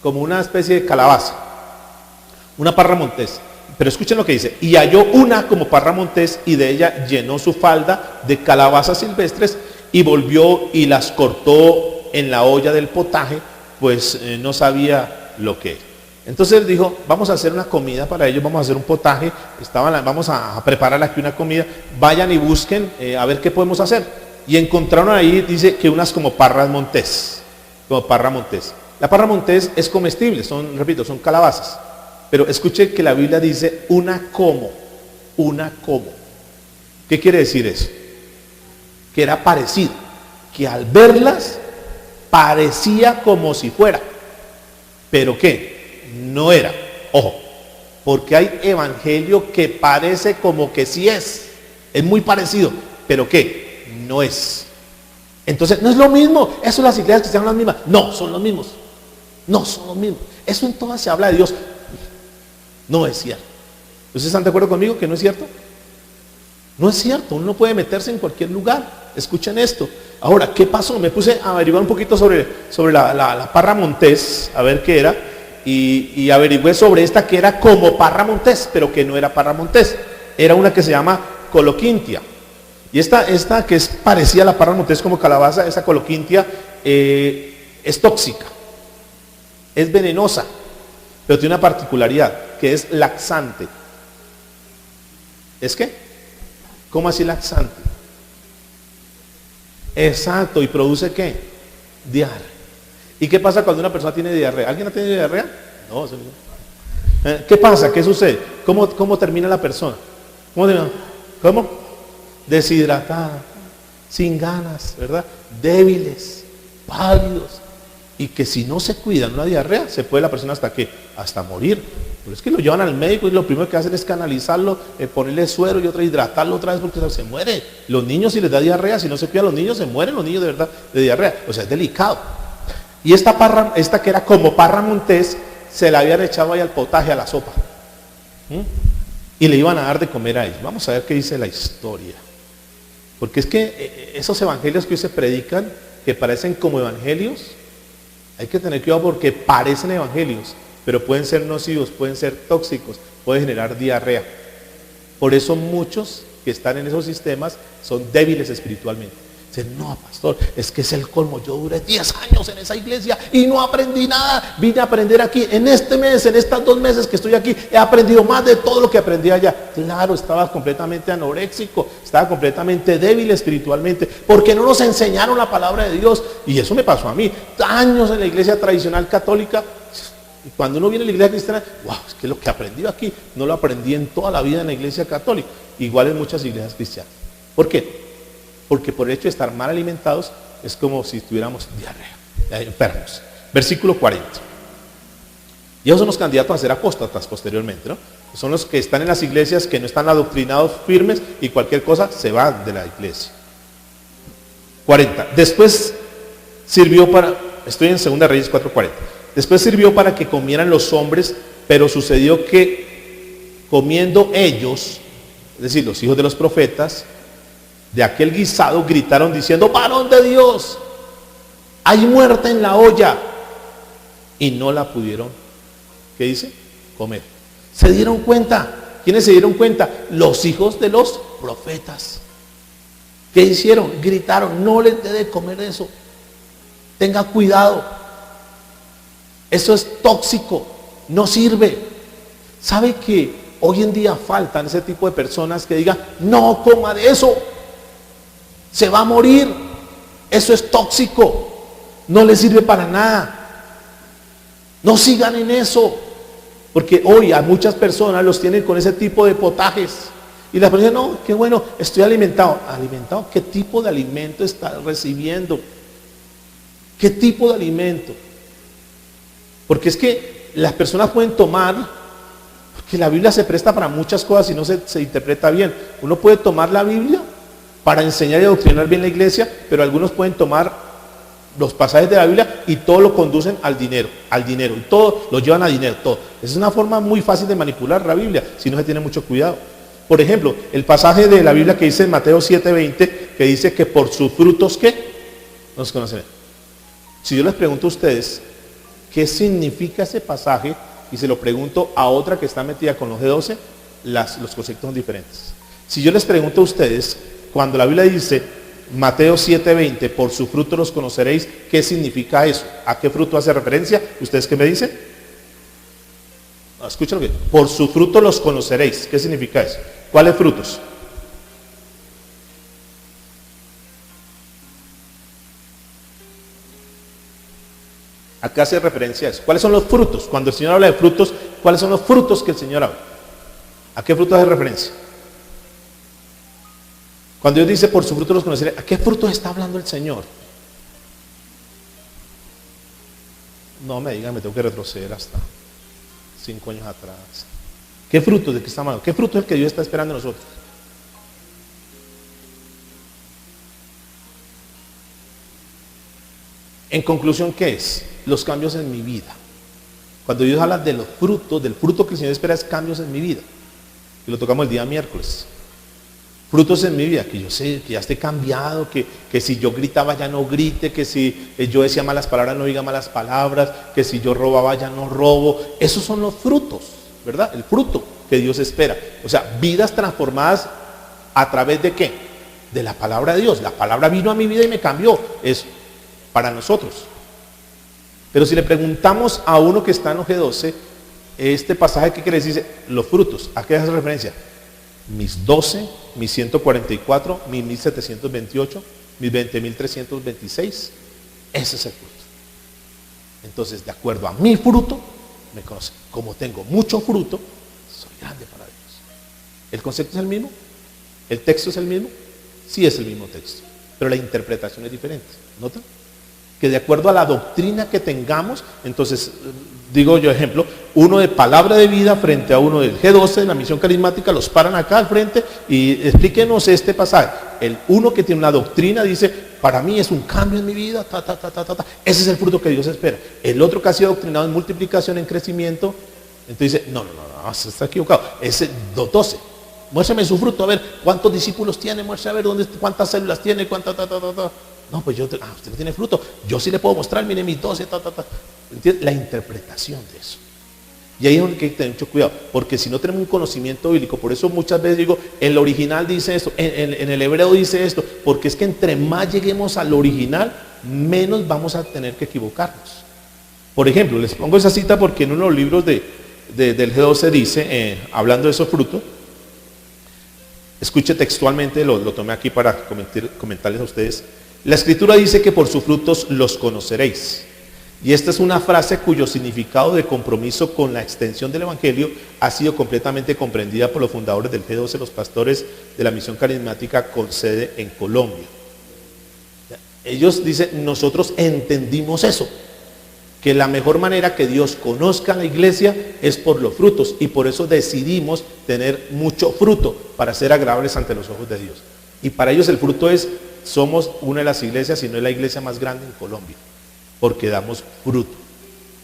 Como una especie de calabaza. Una parra montés. Pero escuchen lo que dice. Y halló una como parra montés y de ella llenó su falda de calabazas silvestres y volvió y las cortó en la olla del potaje, pues no sabía lo que era. Entonces él dijo, vamos a hacer una comida para ellos, vamos a hacer un potaje, vamos a preparar aquí una comida, vayan y busquen a ver qué podemos hacer. Y encontraron ahí, dice que unas como parras montés, como parra montés. La parra montés es comestible, repito, son calabazas. Pero escuche que la Biblia dice una como. ¿Qué quiere decir eso? Que era parecido, que al verlas parecía como si fuera. ¿Pero qué? No era. Ojo, porque hay evangelio que parece como que sí es muy parecido, pero ¿qué? No es. Entonces no es lo mismo. Eso las iglesias que sean las mismas. No, son los mismos. No son los mismos. Eso en todas se habla de Dios. No es cierto. ¿Ustedes están de acuerdo conmigo que no es cierto? No es cierto. Uno puede meterse en cualquier lugar. Escuchen esto. Ahora, ¿qué pasó? Me puse a averiguar un poquito sobre la parra montés, a ver qué era. Y averigüé sobre esta que era como parra montés, pero que no era parra montés. Era una que se llama coloquintia. Y esta que es parecida a la parra montés como calabaza, esa coloquintia es tóxica, es venenosa, pero tiene una particularidad, que es laxante. ¿Es qué? ¿Cómo así laxante? Exacto, ¿y produce qué? Diarrea. ¿Y qué pasa cuando una persona tiene diarrea? ¿Alguien ha tenido diarrea? No, eso no. ¿Qué pasa? ¿Qué sucede? ¿Cómo termina la persona? ¿Cómo? Deshidratada, sin ganas, ¿verdad? Débiles, pálidos. Y que si no se cuidan una diarrea, se puede la persona hasta qué? Hasta morir. Pero es que lo llevan al médico y lo primero que hacen es canalizarlo, ponerle suero y hidratarlo otra vez porque se muere. Los niños, si les da diarrea, si no se cuidan los niños, se mueren los niños de verdad de diarrea. O sea, es delicado. Y esta que era como parra montés, se la habían echado ahí al potaje, a la sopa. Y le iban a dar de comer a ellos. Vamos a ver qué dice la historia. Porque es que esos evangelios que hoy se predican, que parecen como evangelios, hay que tener cuidado porque parecen evangelios, pero pueden ser nocivos, pueden ser tóxicos, pueden generar diarrea. Por eso muchos que están en esos sistemas son débiles espiritualmente. Dicen, no, pastor, es que es el colmo. Yo duré 10 años en esa iglesia y no aprendí nada. Vine a aprender aquí. En este mes, en estas 2 meses que estoy aquí, he aprendido más de todo lo que aprendí allá. Claro, estaba completamente anoréxico, estaba completamente débil espiritualmente, porque no nos enseñaron la palabra de Dios. Y eso me pasó a mí. Años en la iglesia tradicional católica. Y cuando uno viene a la iglesia cristiana, wow, es que lo que aprendí aquí no lo aprendí en toda la vida en la iglesia católica. Igual en muchas iglesias cristianas. ¿Por qué? Porque por el hecho de estar mal alimentados es como si tuviéramos diarrea, enfermos. Versículo 40. Y ellos son los candidatos a ser apóstatas posteriormente, ¿no? Son los que están en las iglesias que no están adoctrinados firmes y cualquier cosa se van de la iglesia. 40. Después sirvió estoy en 2 Reyes 4:40. Después sirvió para que comieran los hombres, pero sucedió que comiendo ellos, es decir, los hijos de los profetas, de aquel guisado gritaron diciendo, varón de Dios, hay muerte en la olla. Y no la pudieron, ¿qué dice? Comer. Se dieron cuenta. ¿Quiénes se dieron cuenta? Los hijos de los profetas. ¿Qué hicieron? Gritaron, no les dé de comer eso. Tenga cuidado. Eso es tóxico, no sirve. ¿Sabe que hoy en día faltan ese tipo de personas que digan, no coma de eso? Se va a morir, eso es tóxico, no le sirve para nada. No sigan en eso, porque hoy a muchas personas los tienen con ese tipo de potajes. Y las personas dicen, no, qué bueno, estoy alimentado. ¿Alimentado? ¿Qué tipo de alimento está recibiendo? ¿Qué tipo de alimento? Porque es que las personas pueden tomar, porque la Biblia se presta para muchas cosas y no se interpreta bien. Uno puede tomar la Biblia para enseñar y adoctrinar bien la iglesia, pero algunos pueden tomar los pasajes de la Biblia y todo lo conducen al dinero, y todo lo llevan a dinero, todo. Esa es una forma muy fácil de manipular la Biblia, si no se tiene mucho cuidado. Por ejemplo, el pasaje de la Biblia que dice en Mateo 7:20, que dice que por sus frutos, ¿qué? No se conocen. Si yo les pregunto a ustedes, ¿qué significa ese pasaje? Y se lo pregunto a otra que está metida con los G12, los conceptos son diferentes. Si yo les pregunto a ustedes, cuando la Biblia dice, Mateo 7:20, por su fruto los conoceréis, ¿qué significa eso? ¿A qué fruto hace referencia? ¿Ustedes qué me dicen? Escuchen bien. Por sus frutos los conoceréis. ¿Qué significa eso? ¿Cuáles frutos? Acá hace referencia a eso. ¿Cuáles son los frutos? Cuando el Señor habla de frutos, ¿cuáles son los frutos que el Señor habla? ¿A qué frutos hace referencia? Cuando Dios dice por su fruto los conoceré, ¿a qué frutos está hablando el Señor? No me digan, me tengo que retroceder hasta 5 años atrás. ¿Qué frutos de qué está hablando? ¿Qué fruto es el que Dios está esperando de nosotros? En conclusión, ¿qué es? Los cambios en mi vida. Cuando Dios habla de los frutos, del fruto que el Señor espera es cambios en mi vida. Y lo tocamos el día miércoles. Frutos en mi vida, que yo sé, que ya esté cambiado, que si yo gritaba ya no grite, que si yo decía malas palabras no diga malas palabras, que si yo robaba ya no robo. Esos son los frutos, ¿verdad? El fruto que Dios espera. O sea, vidas transformadas a través de ¿qué? De la palabra de Dios. La palabra vino a mi vida y me cambió. Es para nosotros. Pero si le preguntamos a uno que está en G12, este pasaje, ¿qué quiere decir? Los frutos. ¿A qué hace referencia? Mis 12, mis 144, mis 1728, mis 20.326. Ese es el fruto. Entonces, de acuerdo a mi fruto, me conocen. Como tengo mucho fruto, soy grande para Dios. ¿El concepto es el mismo? ¿El texto es el mismo? Sí es el mismo texto, pero la interpretación es diferente. ¿Notan? Que de acuerdo a la doctrina que tengamos, entonces, digo yo ejemplo, uno de palabra de vida frente a uno del G12 de la misión carismática, los paran acá al frente y explíquenos este pasaje. El uno que tiene una doctrina dice, para mí es un cambio en mi vida, ese es el fruto que Dios espera. El otro que ha sido doctrinado en multiplicación, en crecimiento, entonces dice, no, se está equivocado, ese 2.12. Muéstrame su fruto, a ver cuántos discípulos tiene, muéstrame a ver cuántas células tiene, No, pues usted no tiene fruto. Yo sí le puedo mostrar, mire mis 12, ¿Entiende? La interpretación de eso. Y ahí es donde hay que tener mucho cuidado, porque si no tenemos un conocimiento bíblico, por eso muchas veces digo, en el original dice esto, en el hebreo dice esto, porque es que entre más lleguemos al original, menos vamos a tener que equivocarnos. Por ejemplo, les pongo esa cita porque en uno de los libros del G12 dice, hablando de esos frutos, escuche textualmente, lo tomé aquí para comentarles a ustedes. La escritura dice que por sus frutos los conoceréis. Y esta es una frase cuyo significado de compromiso con la extensión del evangelio ha sido completamente comprendida por los fundadores del G12, los pastores de la misión carismática con sede en Colombia. Ellos dicen, nosotros entendimos eso, que la mejor manera que Dios conozca a la iglesia es por los frutos, y por eso decidimos tener mucho fruto para ser agradables ante los ojos de Dios. Y para ellos el fruto es, somos una de las iglesias, si no es la iglesia más grande en Colombia, porque damos fruto.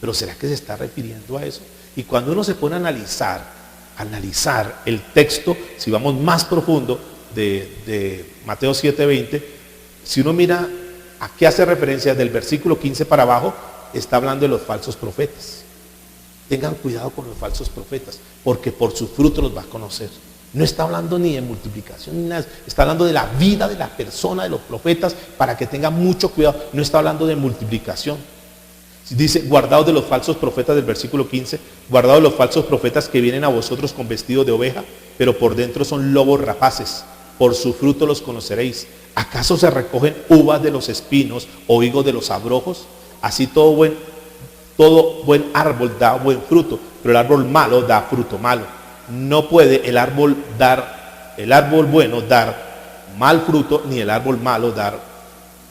Pero ¿será que se está refiriendo a eso? Y cuando uno se pone a analizar el texto, si vamos más profundo de Mateo 7:20, si uno mira a qué hace referencia del versículo 15 para abajo, está hablando de los falsos profetas. Tengan cuidado con los falsos profetas, porque por sus frutos los va a conocer. No está hablando ni de multiplicación ni nada, está hablando de la vida de la persona, de los profetas, para que tengan mucho cuidado. No está hablando de multiplicación. Dice, guardaos de los falsos profetas del versículo 15, guardaos de los falsos profetas que vienen a vosotros con vestido de oveja, pero por dentro son lobos rapaces. Por su fruto los conoceréis. ¿Acaso se recogen uvas de los espinos o higos de los abrojos? Así todo buen árbol da buen fruto, pero el árbol malo da fruto malo. No puede el árbol bueno dar mal fruto, ni el árbol malo dar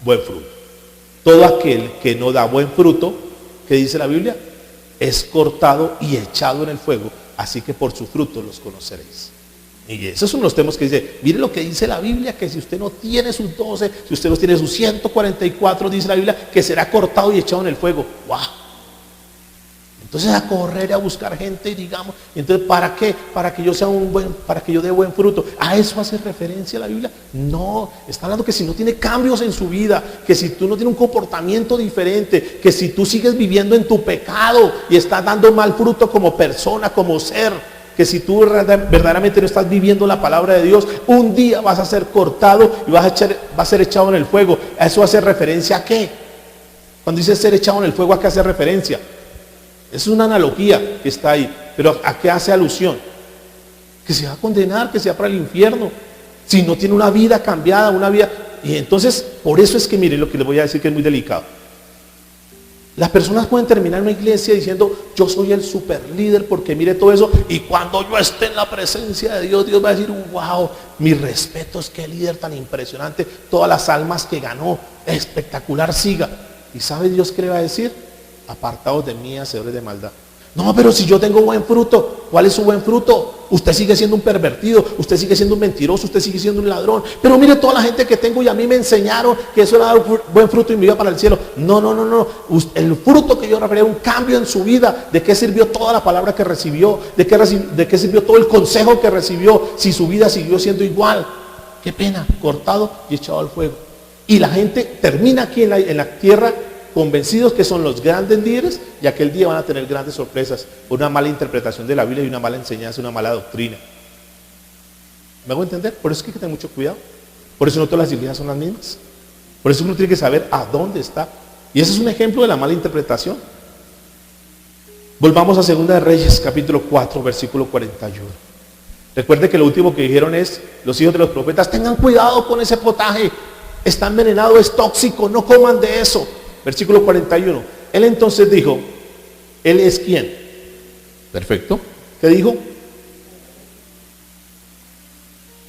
buen fruto. Todo aquel que no da buen fruto, ¿qué dice la Biblia? Es cortado y echado en el fuego, así que por su fruto los conoceréis. Y esos son los temas que dice, mire lo que dice la Biblia, que si usted no tiene sus 12, si usted no tiene sus 144, dice la Biblia, que será cortado y echado en el fuego. ¡Wow! Entonces a correr a buscar gente y digamos, entonces ¿para qué? Para que yo sea para que yo dé buen fruto. ¿A eso hace referencia la Biblia? No, está hablando que si no tiene cambios en su vida, que si tú no tienes un comportamiento diferente, que si tú sigues viviendo en tu pecado y estás dando mal fruto como persona, como ser, que si tú verdaderamente no estás viviendo la palabra de Dios, un día vas a ser cortado y vas a ser echado en el fuego. ¿A eso hace referencia a qué? Cuando dice ser echado en el fuego, ¿a qué hace referencia? Es una analogía que está ahí. Pero ¿a qué hace alusión? Que se va a condenar, que se va para el infierno. Si no tiene una vida cambiada, una vida... Y entonces, por eso es que miren lo que les voy a decir que es muy delicado. Las personas pueden terminar en una iglesia diciendo, yo soy el super líder porque mire todo eso, y cuando yo esté en la presencia de Dios, Dios va a decir, wow, mis respetos, qué líder tan impresionante, todas las almas que ganó, espectacular, siga. ¿Y sabe Dios qué le va a decir? Apartados de mí, hacedores de maldad. No, pero si yo tengo buen fruto, ¿cuál es su buen fruto? Usted sigue siendo un pervertido, usted sigue siendo un mentiroso, usted sigue siendo un ladrón. Pero mire toda la gente que tengo y a mí me enseñaron que eso era dar buen fruto y me iba para el cielo. No, no, no, no. El fruto que yo refería, un cambio en su vida. ¿De qué sirvió toda la palabra que recibió? ¿De qué sirvió todo el consejo que recibió? Si su vida siguió siendo igual. Qué pena, cortado y echado al fuego. Y la gente termina aquí en la tierra convencidos que son los grandes líderes y aquel día van a tener grandes sorpresas por una mala interpretación de la Biblia y una mala enseñanza, una mala doctrina. ¿Me hago entender? Por eso es que hay que tener mucho cuidado. Por eso no todas las iglesias son las mismas. Por eso uno tiene que saber a dónde está. Y ese es un ejemplo de la mala interpretación. Volvamos a 2 de Reyes, capítulo 4, versículo 41. Recuerde que lo último que dijeron es, los hijos de los profetas, tengan cuidado con ese potaje. Está envenenado, es tóxico, no coman de eso. Versículo 41. Él entonces dijo, ¿él es quién? Perfecto. ¿Qué dijo?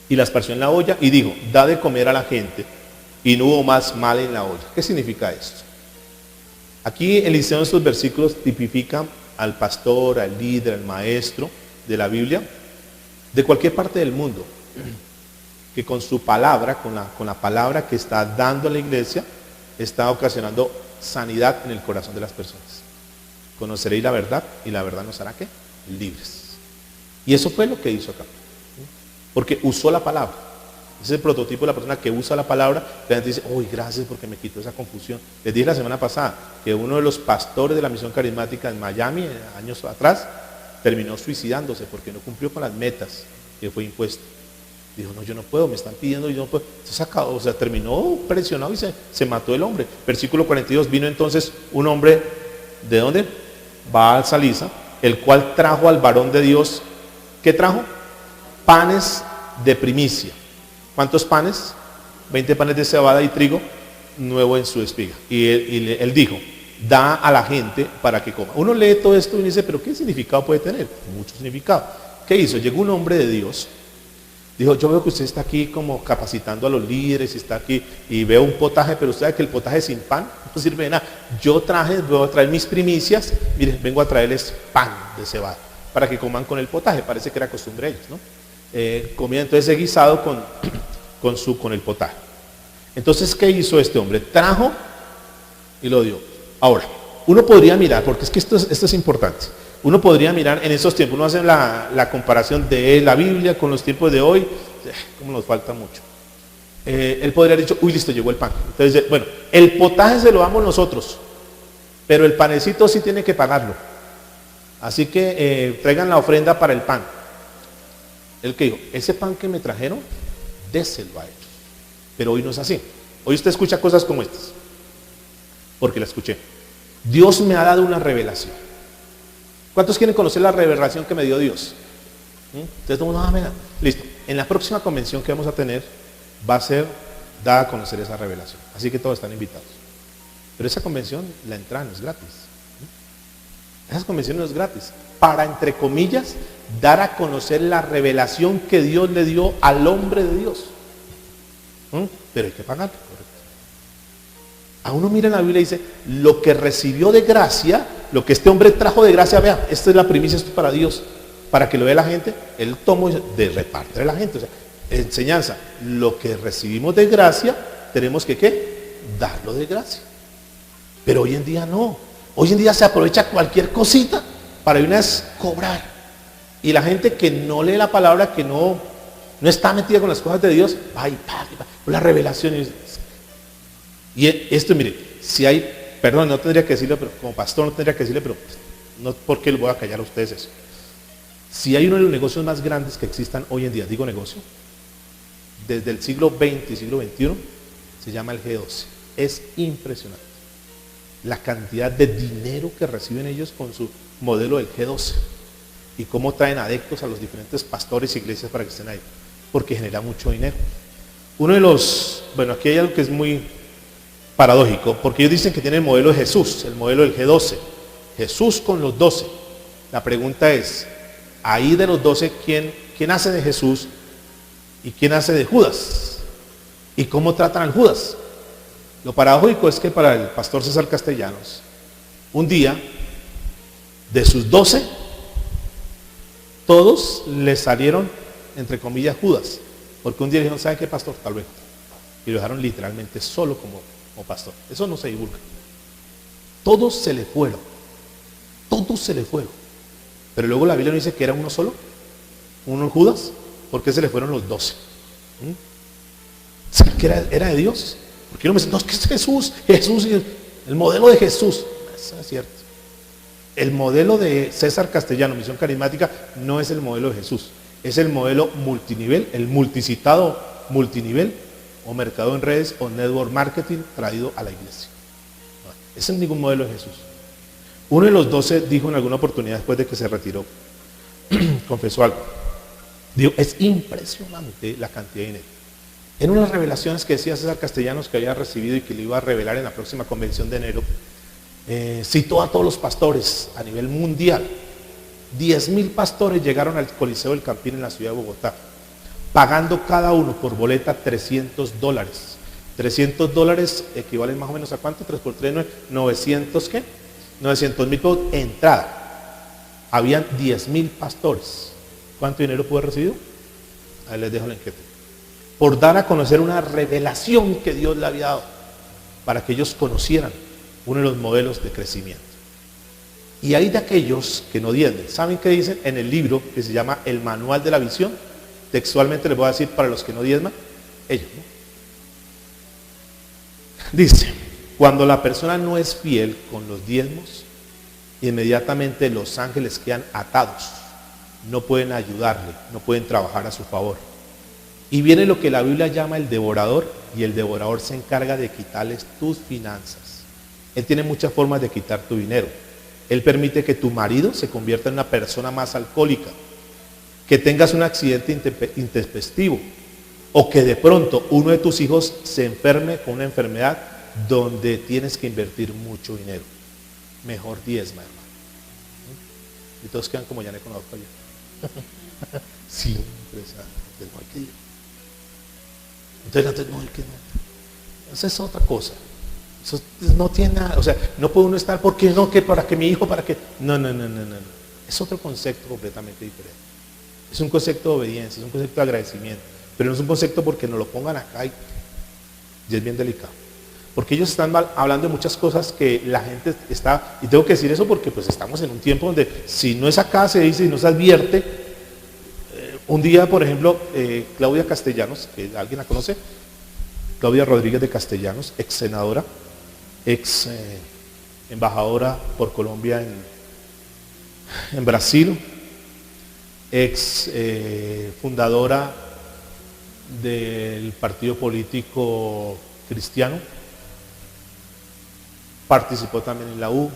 Y la esparció en la olla y dijo, da de comer a la gente. Y no hubo más mal en la olla. ¿Qué significa esto? Aquí Eliseo en estos versículos tipifica al pastor, al líder, al maestro de la Biblia, de cualquier parte del mundo, que con su palabra, con la palabra que está dando a la iglesia, está ocasionando sanidad en el corazón de las personas. Conoceréis la verdad y la verdad nos hará ¿qué? Libres. Y eso fue lo que hizo acá. Porque usó la palabra. Ese es el prototipo de la persona que usa la palabra. La gente dice, uy, gracias porque me quitó esa confusión. Les dije la semana pasada que uno de los pastores de la misión carismática en Miami, años atrás, terminó suicidándose porque no cumplió con las metas que fue impuesto. Dijo, no, yo no puedo, me están pidiendo y yo no puedo. Se sacó, terminó presionado y se mató el hombre. Versículo 42, vino entonces un hombre, ¿de dónde? Baal Salisa, el cual trajo al varón de Dios. ¿Qué trajo? Panes de primicia. ¿Cuántos panes? 20 panes de cebada y trigo nuevo en su espiga. Y él dijo, da a la gente para que coma. Uno lee todo esto y dice, pero ¿qué significado puede tener? Mucho significado. ¿Qué hizo? Llegó un hombre de Dios. Dijo, yo veo que usted está aquí como capacitando a los líderes y está aquí y veo un potaje, pero usted sabe que el potaje sin pan no sirve de nada. Voy a traer mis primicias, miren, vengo a traerles pan de cebada para que coman con el potaje. Parece que era costumbre de ellos, ¿no? Comía entonces ese guisado con el potaje. Entonces, ¿qué hizo este hombre? Trajo y lo dio. Ahora, uno podría mirar, porque es que esto es importante. Uno podría mirar en esos tiempos, uno hace la comparación de la Biblia con los tiempos de hoy, como nos falta mucho. Él podría haber dicho, uy, listo, llegó el pan. Entonces, bueno, el potaje se lo damos nosotros, pero el panecito sí tiene que pagarlo. Así que traigan la ofrenda para el pan. Él que dijo, ese pan que me trajeron, déselo a ellos. Pero hoy no es así. Hoy usted escucha cosas como estas, porque la escuché. Dios me ha dado una revelación. ¿Cuántos quieren conocer la revelación que me dio Dios? Entonces, listo. En la próxima convención que vamos a tener, va a ser dada a conocer esa revelación. Así que todos están invitados. Pero esa convención, la entrada no es gratis. Esa convención no es gratis. Para, entre comillas, dar a conocer la revelación que Dios le dio al hombre de Dios. Pero hay que pagar. A uno mira en la Biblia y dice, lo que recibió de gracia, lo que este hombre trajo de gracia, vea, esta es la primicia, esto es para Dios, para que lo vea la gente, él tomó de repartir a la gente. O sea, enseñanza, lo que recibimos de gracia, tenemos que ¿qué? Darlo de gracia. Pero hoy en día no. Hoy en día se aprovecha cualquier cosita para una vez cobrar. Y la gente que no lee la palabra, que no está metida con las cosas de Dios, va y paga, la revelación. Y esto, mire, si hay, perdón, no tendría que decirlo, pero como pastor no tendría que decirle, pero no porque lo voy a callar a ustedes eso. Si hay uno de los negocios más grandes que existan hoy en día, digo negocio, desde el siglo XX y siglo XXI, se llama el G12. Es impresionante la cantidad de dinero que reciben ellos con su modelo del G12. y cómo traen adeptos a los diferentes pastores y iglesias para que estén ahí, porque genera mucho dinero. Uno de los, bueno, aquí hay algo que es muy paradójico, porque ellos dicen que tienen el modelo de Jesús, el modelo del G12, Jesús con los 12. La pregunta es, ahí de los 12, ¿quién hace de Jesús y quién hace de Judas? ¿Y cómo tratan al Judas? Lo paradójico es que para el pastor César Castellanos, un día, de sus 12, todos le salieron, entre comillas, Judas. Porque un día dijeron, ¿sabe qué, pastor? Tal vez. Y lo dejaron literalmente solo como pastor. Eso no se divulga. Todos se le fueron. Todos se le fueron. Pero luego la Biblia no dice que era uno solo. Uno Judas. ¿Por qué se le fueron los 12? ¿Será que era de Dios? Porque uno me dice, no, es que es Jesús, el modelo de Jesús. Eso es cierto. El modelo de César Castellano, Misión Carismática, no es el modelo de Jesús. Es el modelo multinivel, el multicitado multinivel, o mercado en redes, o network marketing traído a la iglesia. No, ese no es ningún modelo de Jesús. Uno de los 12 dijo en alguna oportunidad después de que se retiró, confesó algo. Dijo, es impresionante la cantidad de dinero. En unas revelaciones que decía César Castellanos que había recibido y que le iba a revelar en la próxima convención de enero, citó a todos los pastores a nivel mundial. 10,000 pastores llegaron al Coliseo del Campín en la ciudad de Bogotá, pagando cada uno por boleta $300. $300 equivalen más o menos a ¿cuánto? 3 por 3, 900, ¿qué? 900,000 por entrada. Habían 10,000 pastores. ¿Cuánto dinero pudo haber recibido? Ahí les dejo la enquete. Por dar a conocer una revelación que Dios le había dado, para que ellos conocieran uno de los modelos de crecimiento. Y hay de aquellos que no diezmen. ¿Saben qué dicen en el libro que se llama El Manual de la Visión? Textualmente les voy a decir para los que no diezman, ellos, ¿no? Dice, cuando la persona no es fiel con los diezmos, inmediatamente los ángeles quedan atados. No pueden ayudarle, no pueden trabajar a su favor. Y viene lo que la Biblia llama el devorador, y el devorador se encarga de quitarles tus finanzas. Él tiene muchas formas de quitar tu dinero. Él permite que tu marido se convierta en una persona más alcohólica, que tengas un accidente intempestivo, o que de pronto uno de tus hijos se enferme con una enfermedad donde tienes que invertir mucho dinero. Mejor diezma, hermano. Y todos quedan como ya no conozco yo. Sí, impresionante. No hay que ir. Entonces, no hay que no. Esa es otra cosa. Eso no tiene nada, o sea, no puede uno estar porque no, que para que mi hijo, para que. No. Es otro concepto completamente diferente. Es un concepto de obediencia, es un concepto de agradecimiento, pero no es un concepto porque nos lo pongan acá y es bien delicado. Porque ellos están hablando de muchas cosas que la gente está, y tengo que decir eso porque pues estamos en un tiempo donde si no es acá se dice y no se advierte. Un día, por ejemplo, Claudia Castellanos, que alguien la conoce, Claudia Rodríguez de Castellanos, ex senadora, ex embajadora por Colombia en Brasil, ex fundadora del partido político cristiano, participó también en la U.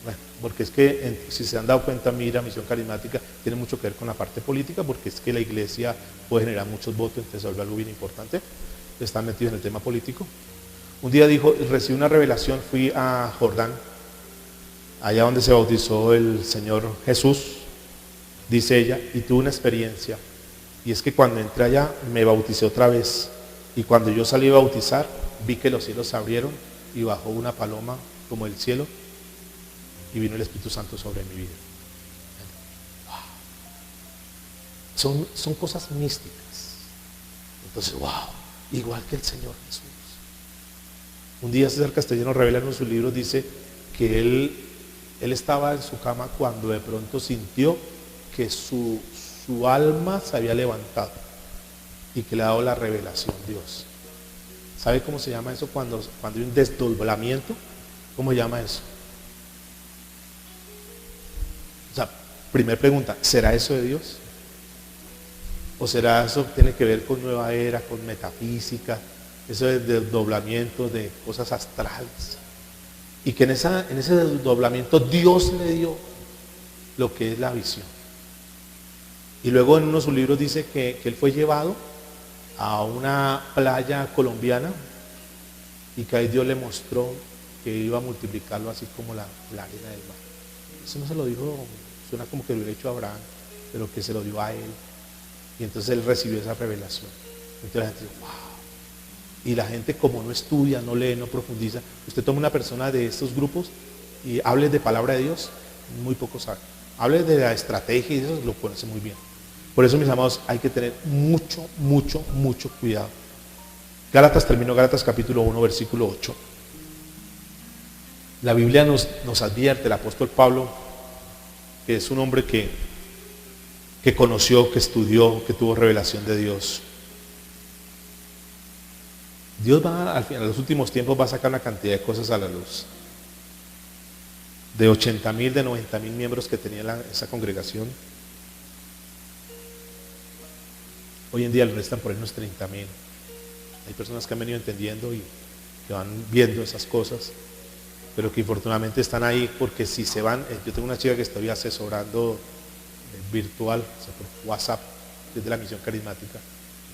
Bueno, porque es que si se han dado cuenta, mira, Misión Carismática tiene mucho que ver con la parte política, porque es que la iglesia puede generar muchos votos, entonces se vuelve algo bien importante. Están metidos en el tema político. Un día dijo, recibí una revelación, fui a Jordán, allá donde se bautizó el Señor Jesús, dice ella, y tuve una experiencia. Y es que cuando entré allá, me bauticé otra vez. Y cuando yo salí a bautizar, vi que los cielos se abrieron y bajó una paloma como del cielo y vino el Espíritu Santo sobre mi vida. Wow. Son cosas místicas. Entonces, wow, igual que el Señor Jesús. Un día César Castellano revela en su libro, dice que él estaba en su cama cuando de pronto sintió que su alma se había levantado y que le ha dado la revelación Dios. ¿Sabe cómo se llama eso cuando hay un desdoblamiento? ¿Cómo se llama eso? O sea, primera pregunta, ¿será eso de Dios? ¿O será eso que tiene que ver con nueva era, con metafísica, eso de desdoblamiento de cosas astrales? Y que en ese desdoblamiento Dios le dio lo que es la visión. Y luego en uno de sus libros dice que él fue llevado a una playa colombiana y que ahí Dios le mostró que iba a multiplicarlo así como la arena del mar. Eso no se lo dijo, suena como que lo hubiera hecho a Abraham, pero que se lo dio a él. Y entonces él recibió esa revelación. Entonces la gente dice, wow. Y la gente, como no estudia, no lee, no profundiza, usted toma una persona de estos grupos y hable de palabra de Dios, muy poco sabe. Hable de la estrategia y eso lo conoce muy bien. Por eso, mis amados, hay que tener mucho, mucho, mucho cuidado. Gálatas, terminó Gálatas capítulo 1, versículo 8. La Biblia nos advierte, el apóstol Pablo, que es un hombre que conoció, que estudió, que tuvo revelación de Dios. Dios va, al final, en los últimos tiempos, va a sacar una cantidad de cosas a la luz. De 80,000, de 90,000 miembros que tenía esa congregación, hoy en día le restan por ahí unos 30,000. Hay personas que han venido entendiendo y que van viendo esas cosas, pero que infortunadamente están ahí porque si se van, yo tengo una chica que estoy asesorando virtual, o sea, por WhatsApp, desde la misión carismática.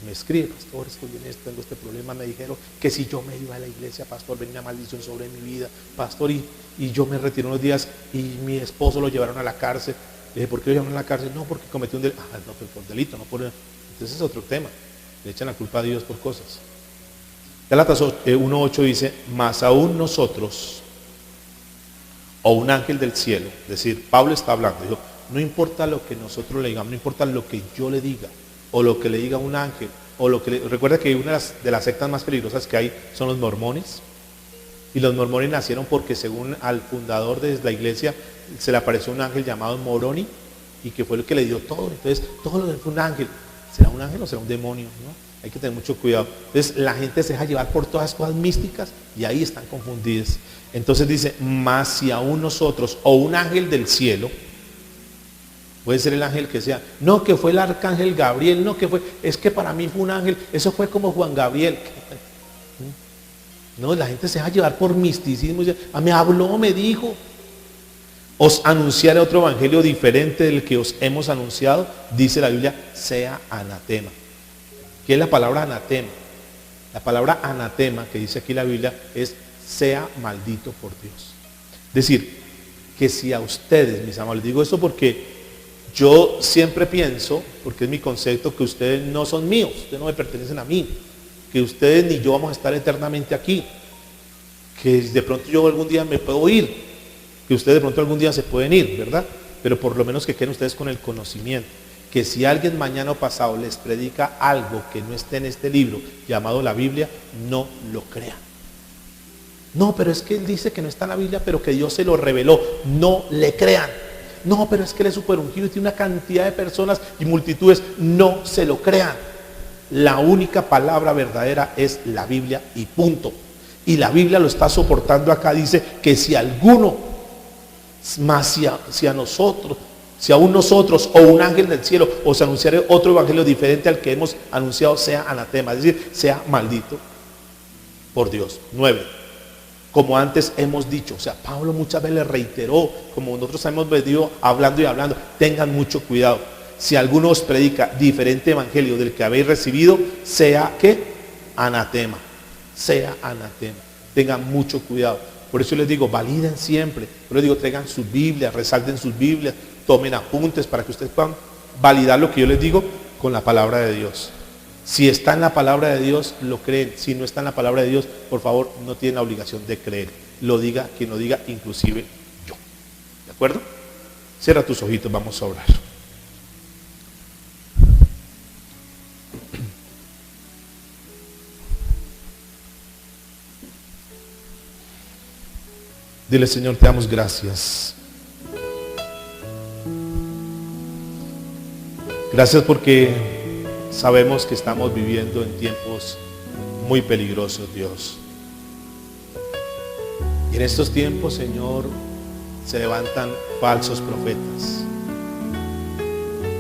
Me escribe, pastor, estoy en esto, tengo este problema, me dijeron que si yo me iba a la iglesia, pastor, venía una maldición sobre mi vida, pastor, y yo me retiré unos días y mi esposo lo llevaron a la cárcel. Le dije, ¿por qué lo llevaron a la cárcel? No, porque cometió un delito. Ah, no, pero por delito, no por... Entonces es otro tema, le echan la culpa a Dios por cosas. Gálatas 1:8 dice, mas aún nosotros, o un ángel del cielo, es decir, Pablo está hablando, dijo, no importa lo que nosotros le digamos, no importa lo que yo le diga, o lo que le diga un ángel, o lo que recuerda que una de las sectas más peligrosas que hay son los mormones, y los mormones nacieron porque según al fundador de la iglesia se le apareció un ángel llamado Moroni, y que fue el que le dio todo. Entonces todo lo que fue un ángel, ¿será un ángel o será un demonio? ¿No? Hay que tener mucho cuidado. Entonces la gente se deja llevar por todas las cosas místicas y ahí están confundidas. Entonces dice, mas si aún nosotros, o un ángel del cielo, puede ser el ángel que sea, no que fue el arcángel Gabriel, no que fue, es que para mí fue un ángel, eso fue como Juan Gabriel. No, la gente se deja llevar por misticismo, me habló, me dijo. Os anunciaré otro evangelio diferente del que os hemos anunciado, dice la Biblia, sea anatema. ¿Qué es la palabra anatema? La palabra anatema que dice aquí la Biblia es sea maldito por Dios. Es decir, que si a ustedes, mis amados, les digo esto porque yo siempre pienso, porque es mi concepto, que ustedes no son míos, ustedes no me pertenecen a mí, que ustedes ni yo vamos a estar eternamente aquí, que de pronto yo algún día me puedo ir, que ustedes de pronto algún día se pueden ir, ¿verdad? Pero por lo menos que queden ustedes con el conocimiento, que si alguien mañana o pasado les predica algo que no esté en este libro llamado la Biblia, no lo crean. No, pero es que él dice que no está en la Biblia, pero que Dios se lo reveló. No le crean. No, pero es que él es súper ungido y tiene una cantidad de personas y multitudes. No se lo crean. La única palabra verdadera es la Biblia y punto. Y la Biblia lo está soportando acá. Dice que si alguno, más si a nosotros, si aún nosotros o un ángel del cielo os anunciaré otro evangelio diferente al que hemos anunciado, sea anatema, es decir, sea maldito por Dios. 9. Como antes hemos dicho, o sea, Pablo muchas veces le reiteró, como nosotros hemos venido hablando y hablando, tengan mucho cuidado. Si alguno os predica diferente evangelio del que habéis recibido, sea ¿qué? Anatema, sea anatema. Tengan mucho cuidado. Por eso les digo, validen siempre. Por eso les digo, traigan sus Biblias, resalten sus Biblias, tomen apuntes para que ustedes puedan validar lo que yo les digo con la palabra de Dios. Si está en la palabra de Dios, lo creen. Si no está en la palabra de Dios, por favor, no tienen la obligación de creer. Lo diga quien lo diga, inclusive yo. ¿De acuerdo? Cierra tus ojitos, vamos a orar. Dile, Señor, te damos gracias. Gracias porque sabemos que estamos viviendo en tiempos muy peligrosos, Dios. Y en estos tiempos, Señor, se levantan falsos profetas.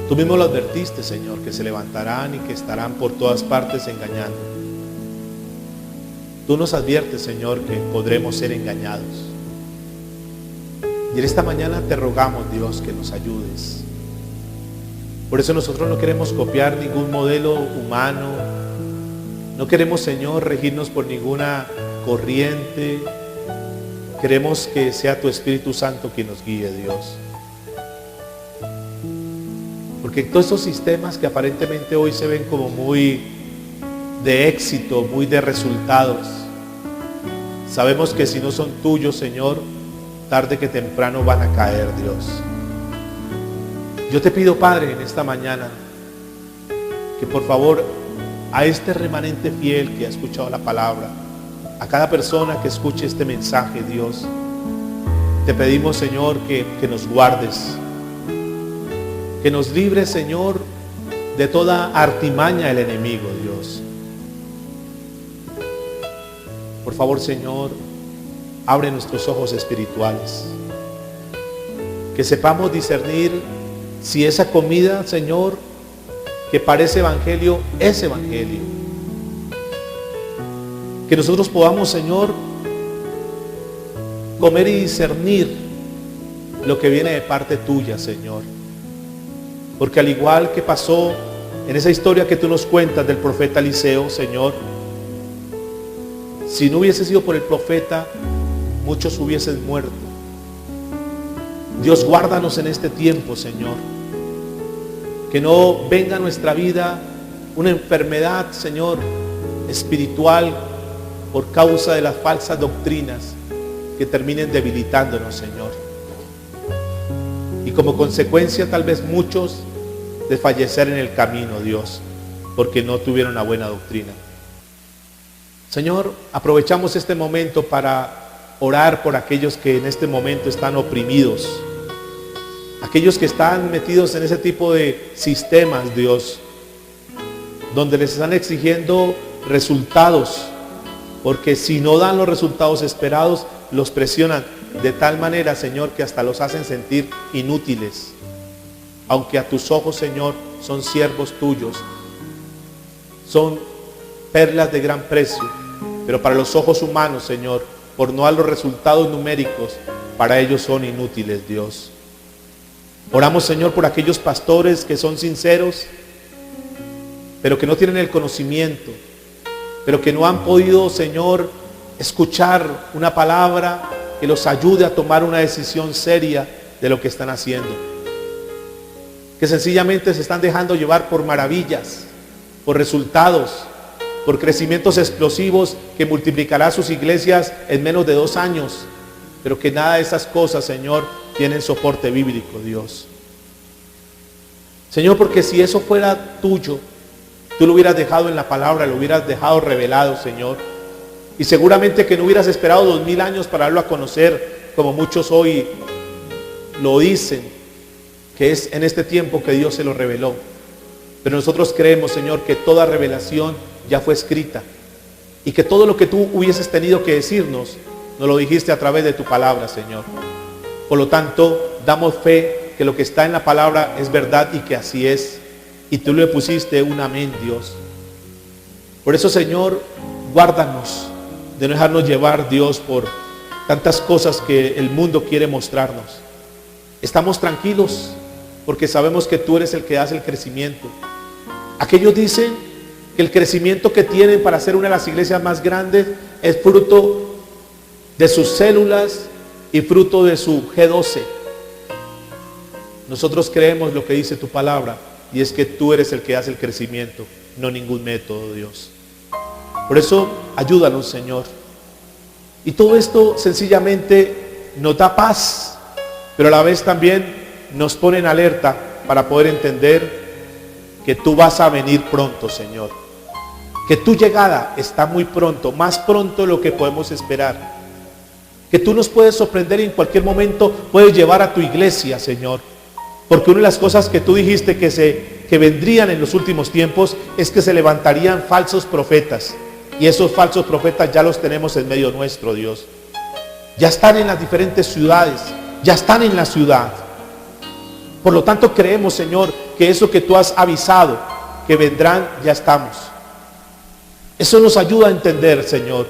Tú mismo lo advertiste, Señor, que se levantarán y que estarán por todas partes engañando. Tú nos adviertes, Señor, que podremos ser engañados. Y en esta mañana te rogamos, Dios, que nos ayudes. Por eso nosotros no queremos copiar ningún modelo humano. No queremos, Señor, regirnos por ninguna corriente. Queremos que sea tu Espíritu Santo quien nos guíe, Dios. Porque todos esos sistemas que aparentemente hoy se ven como muy de éxito, muy de resultados, sabemos que si no son tuyos, Señor, tarde que temprano van a caer, Dios. Yo te pido, Padre, en esta mañana, que por favor a este remanente fiel que ha escuchado la palabra, a cada persona que escuche este mensaje, Dios, te pedimos, Señor, que nos guardes, que nos libres, Señor, de toda artimaña del enemigo, Dios. Por favor, Señor, abre nuestros ojos espirituales, que sepamos discernir si esa comida, Señor, que parece evangelio, es evangelio. Que nosotros podamos, Señor, comer y discernir lo que viene de parte tuya, Señor. Porque al igual que pasó en esa historia que tú nos cuentas del profeta Eliseo, Señor, si no hubiese sido por el profeta, muchos hubiesen muerto. Dios, guárdanos en este tiempo, Señor. Que no venga a nuestra vida una enfermedad, Señor, espiritual por causa de las falsas doctrinas que terminen debilitándonos, Señor. Y como consecuencia tal vez muchos de fallecer en el camino, Dios, porque no tuvieron una buena doctrina. Señor, aprovechamos este momento para orar por aquellos que en este momento están oprimidos, aquellos que están metidos en ese tipo de sistemas, Dios, donde les están exigiendo resultados, porque si no dan los resultados esperados, los presionan de tal manera, Señor, que hasta los hacen sentir inútiles. Aunque a tus ojos, Señor, son siervos tuyos, son perlas de gran precio, pero para los ojos humanos, Señor, por no dar los resultados numéricos, para ellos son inútiles, Dios. Oramos, Señor, por aquellos pastores que son sinceros, pero que no tienen el conocimiento, pero que no han podido, Señor, escuchar una palabra que los ayude a tomar una decisión seria de lo que están haciendo. Que sencillamente se están dejando llevar por maravillas, por resultados, por crecimientos explosivos que multiplicará sus iglesias en menos de 2 años, pero que nada de esas cosas, Señor, tienen soporte bíblico, Dios. Señor, porque si eso fuera tuyo, tú lo hubieras dejado en la palabra, lo hubieras dejado revelado, Señor. Y seguramente que no hubieras esperado 2000 años para darlo a conocer, como muchos hoy lo dicen, que es en este tiempo que Dios se lo reveló. Pero nosotros creemos, Señor, que toda revelación ya fue escrita y que todo lo que tú hubieses tenido que decirnos, nos lo dijiste a través de tu palabra, Señor. Por lo tanto, damos fe que lo que está en la palabra es verdad y que así es. Y tú le pusiste un amén, Dios. Por eso, Señor, guárdanos de no dejarnos llevar, Dios, por tantas cosas que el mundo quiere mostrarnos. Estamos tranquilos porque sabemos que tú eres el que hace el crecimiento. Aquellos dicen que el crecimiento que tienen para ser una de las iglesias más grandes es fruto de sus células y fruto de su G12. Nosotros creemos lo que dice tu palabra, y es que tú eres el que hace el crecimiento, no ningún método, Dios. Por eso, ayúdanos, Señor. Y todo esto sencillamente nos da paz, pero a la vez también nos pone en alerta para poder entender que tú vas a venir pronto, Señor. Que tu llegada está muy pronto, más pronto de lo que podemos esperar. Que tú nos puedes sorprender y en cualquier momento puedes llevar a tu iglesia, Señor. Porque una de las cosas que tú dijiste que vendrían en los últimos tiempos es que se levantarían falsos profetas. Y esos falsos profetas ya los tenemos en medio nuestro, Dios. Ya están en las diferentes ciudades, ya están en la ciudad. Por lo tanto, creemos, Señor, que eso que tú has avisado, que vendrán, ya estamos. Eso nos ayuda a entender, Señor,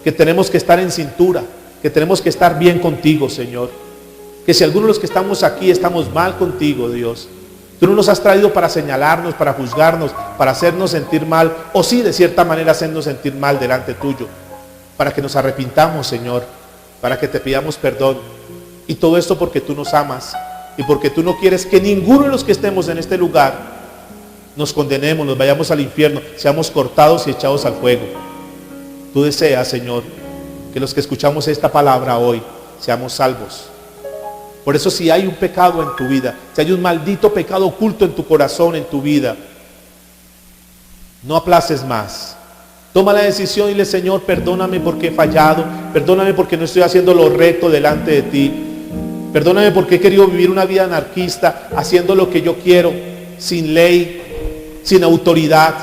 que tenemos que estar en cintura, que tenemos que estar bien contigo, Señor. Que si algunos de los que estamos aquí estamos mal contigo, Dios, Tú no nos has traído para señalarnos, para juzgarnos, para hacernos sentir mal, o sí, de cierta manera hacernos sentir mal delante tuyo, para que nos arrepintamos, Señor, para que te pidamos perdón. Y todo esto porque tú nos amas y porque tú no quieres que ninguno de los que estemos en este lugar nos condenemos, nos vayamos al infierno, seamos cortados y echados al fuego. Tú deseas, Señor, que los que escuchamos esta palabra hoy seamos salvos. Por eso, si hay un pecado en tu vida, si hay un maldito pecado oculto en tu corazón, en tu vida, no aplaces más. Toma la decisión y dile: Señor, perdóname porque he fallado, perdóname porque no estoy haciendo lo recto delante de ti, perdóname porque he querido vivir una vida anarquista, haciendo lo que yo quiero, sin ley, sin autoridad,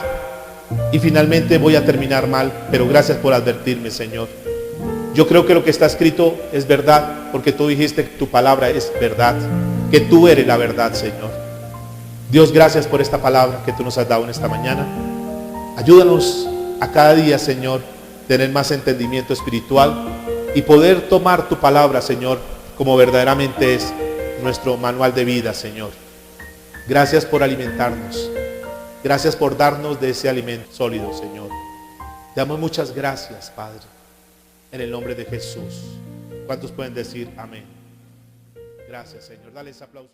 y finalmente voy a terminar mal. Pero gracias por advertirme, Señor. Yo creo que lo que está escrito es verdad, porque tú dijiste que tu palabra es verdad, que tú eres la verdad, Señor. Dios, gracias por esta palabra que tú nos has dado en esta mañana. Ayúdanos a cada día, Señor, tener más entendimiento espiritual y poder tomar tu palabra, Señor, como verdaderamente es nuestro manual de vida, Señor. Gracias por alimentarnos. Gracias por darnos de ese alimento sólido, Señor. Te damos muchas gracias, Padre, en el nombre de Jesús. ¿Cuántos pueden decir amén? Gracias, Señor. Dale ese aplauso.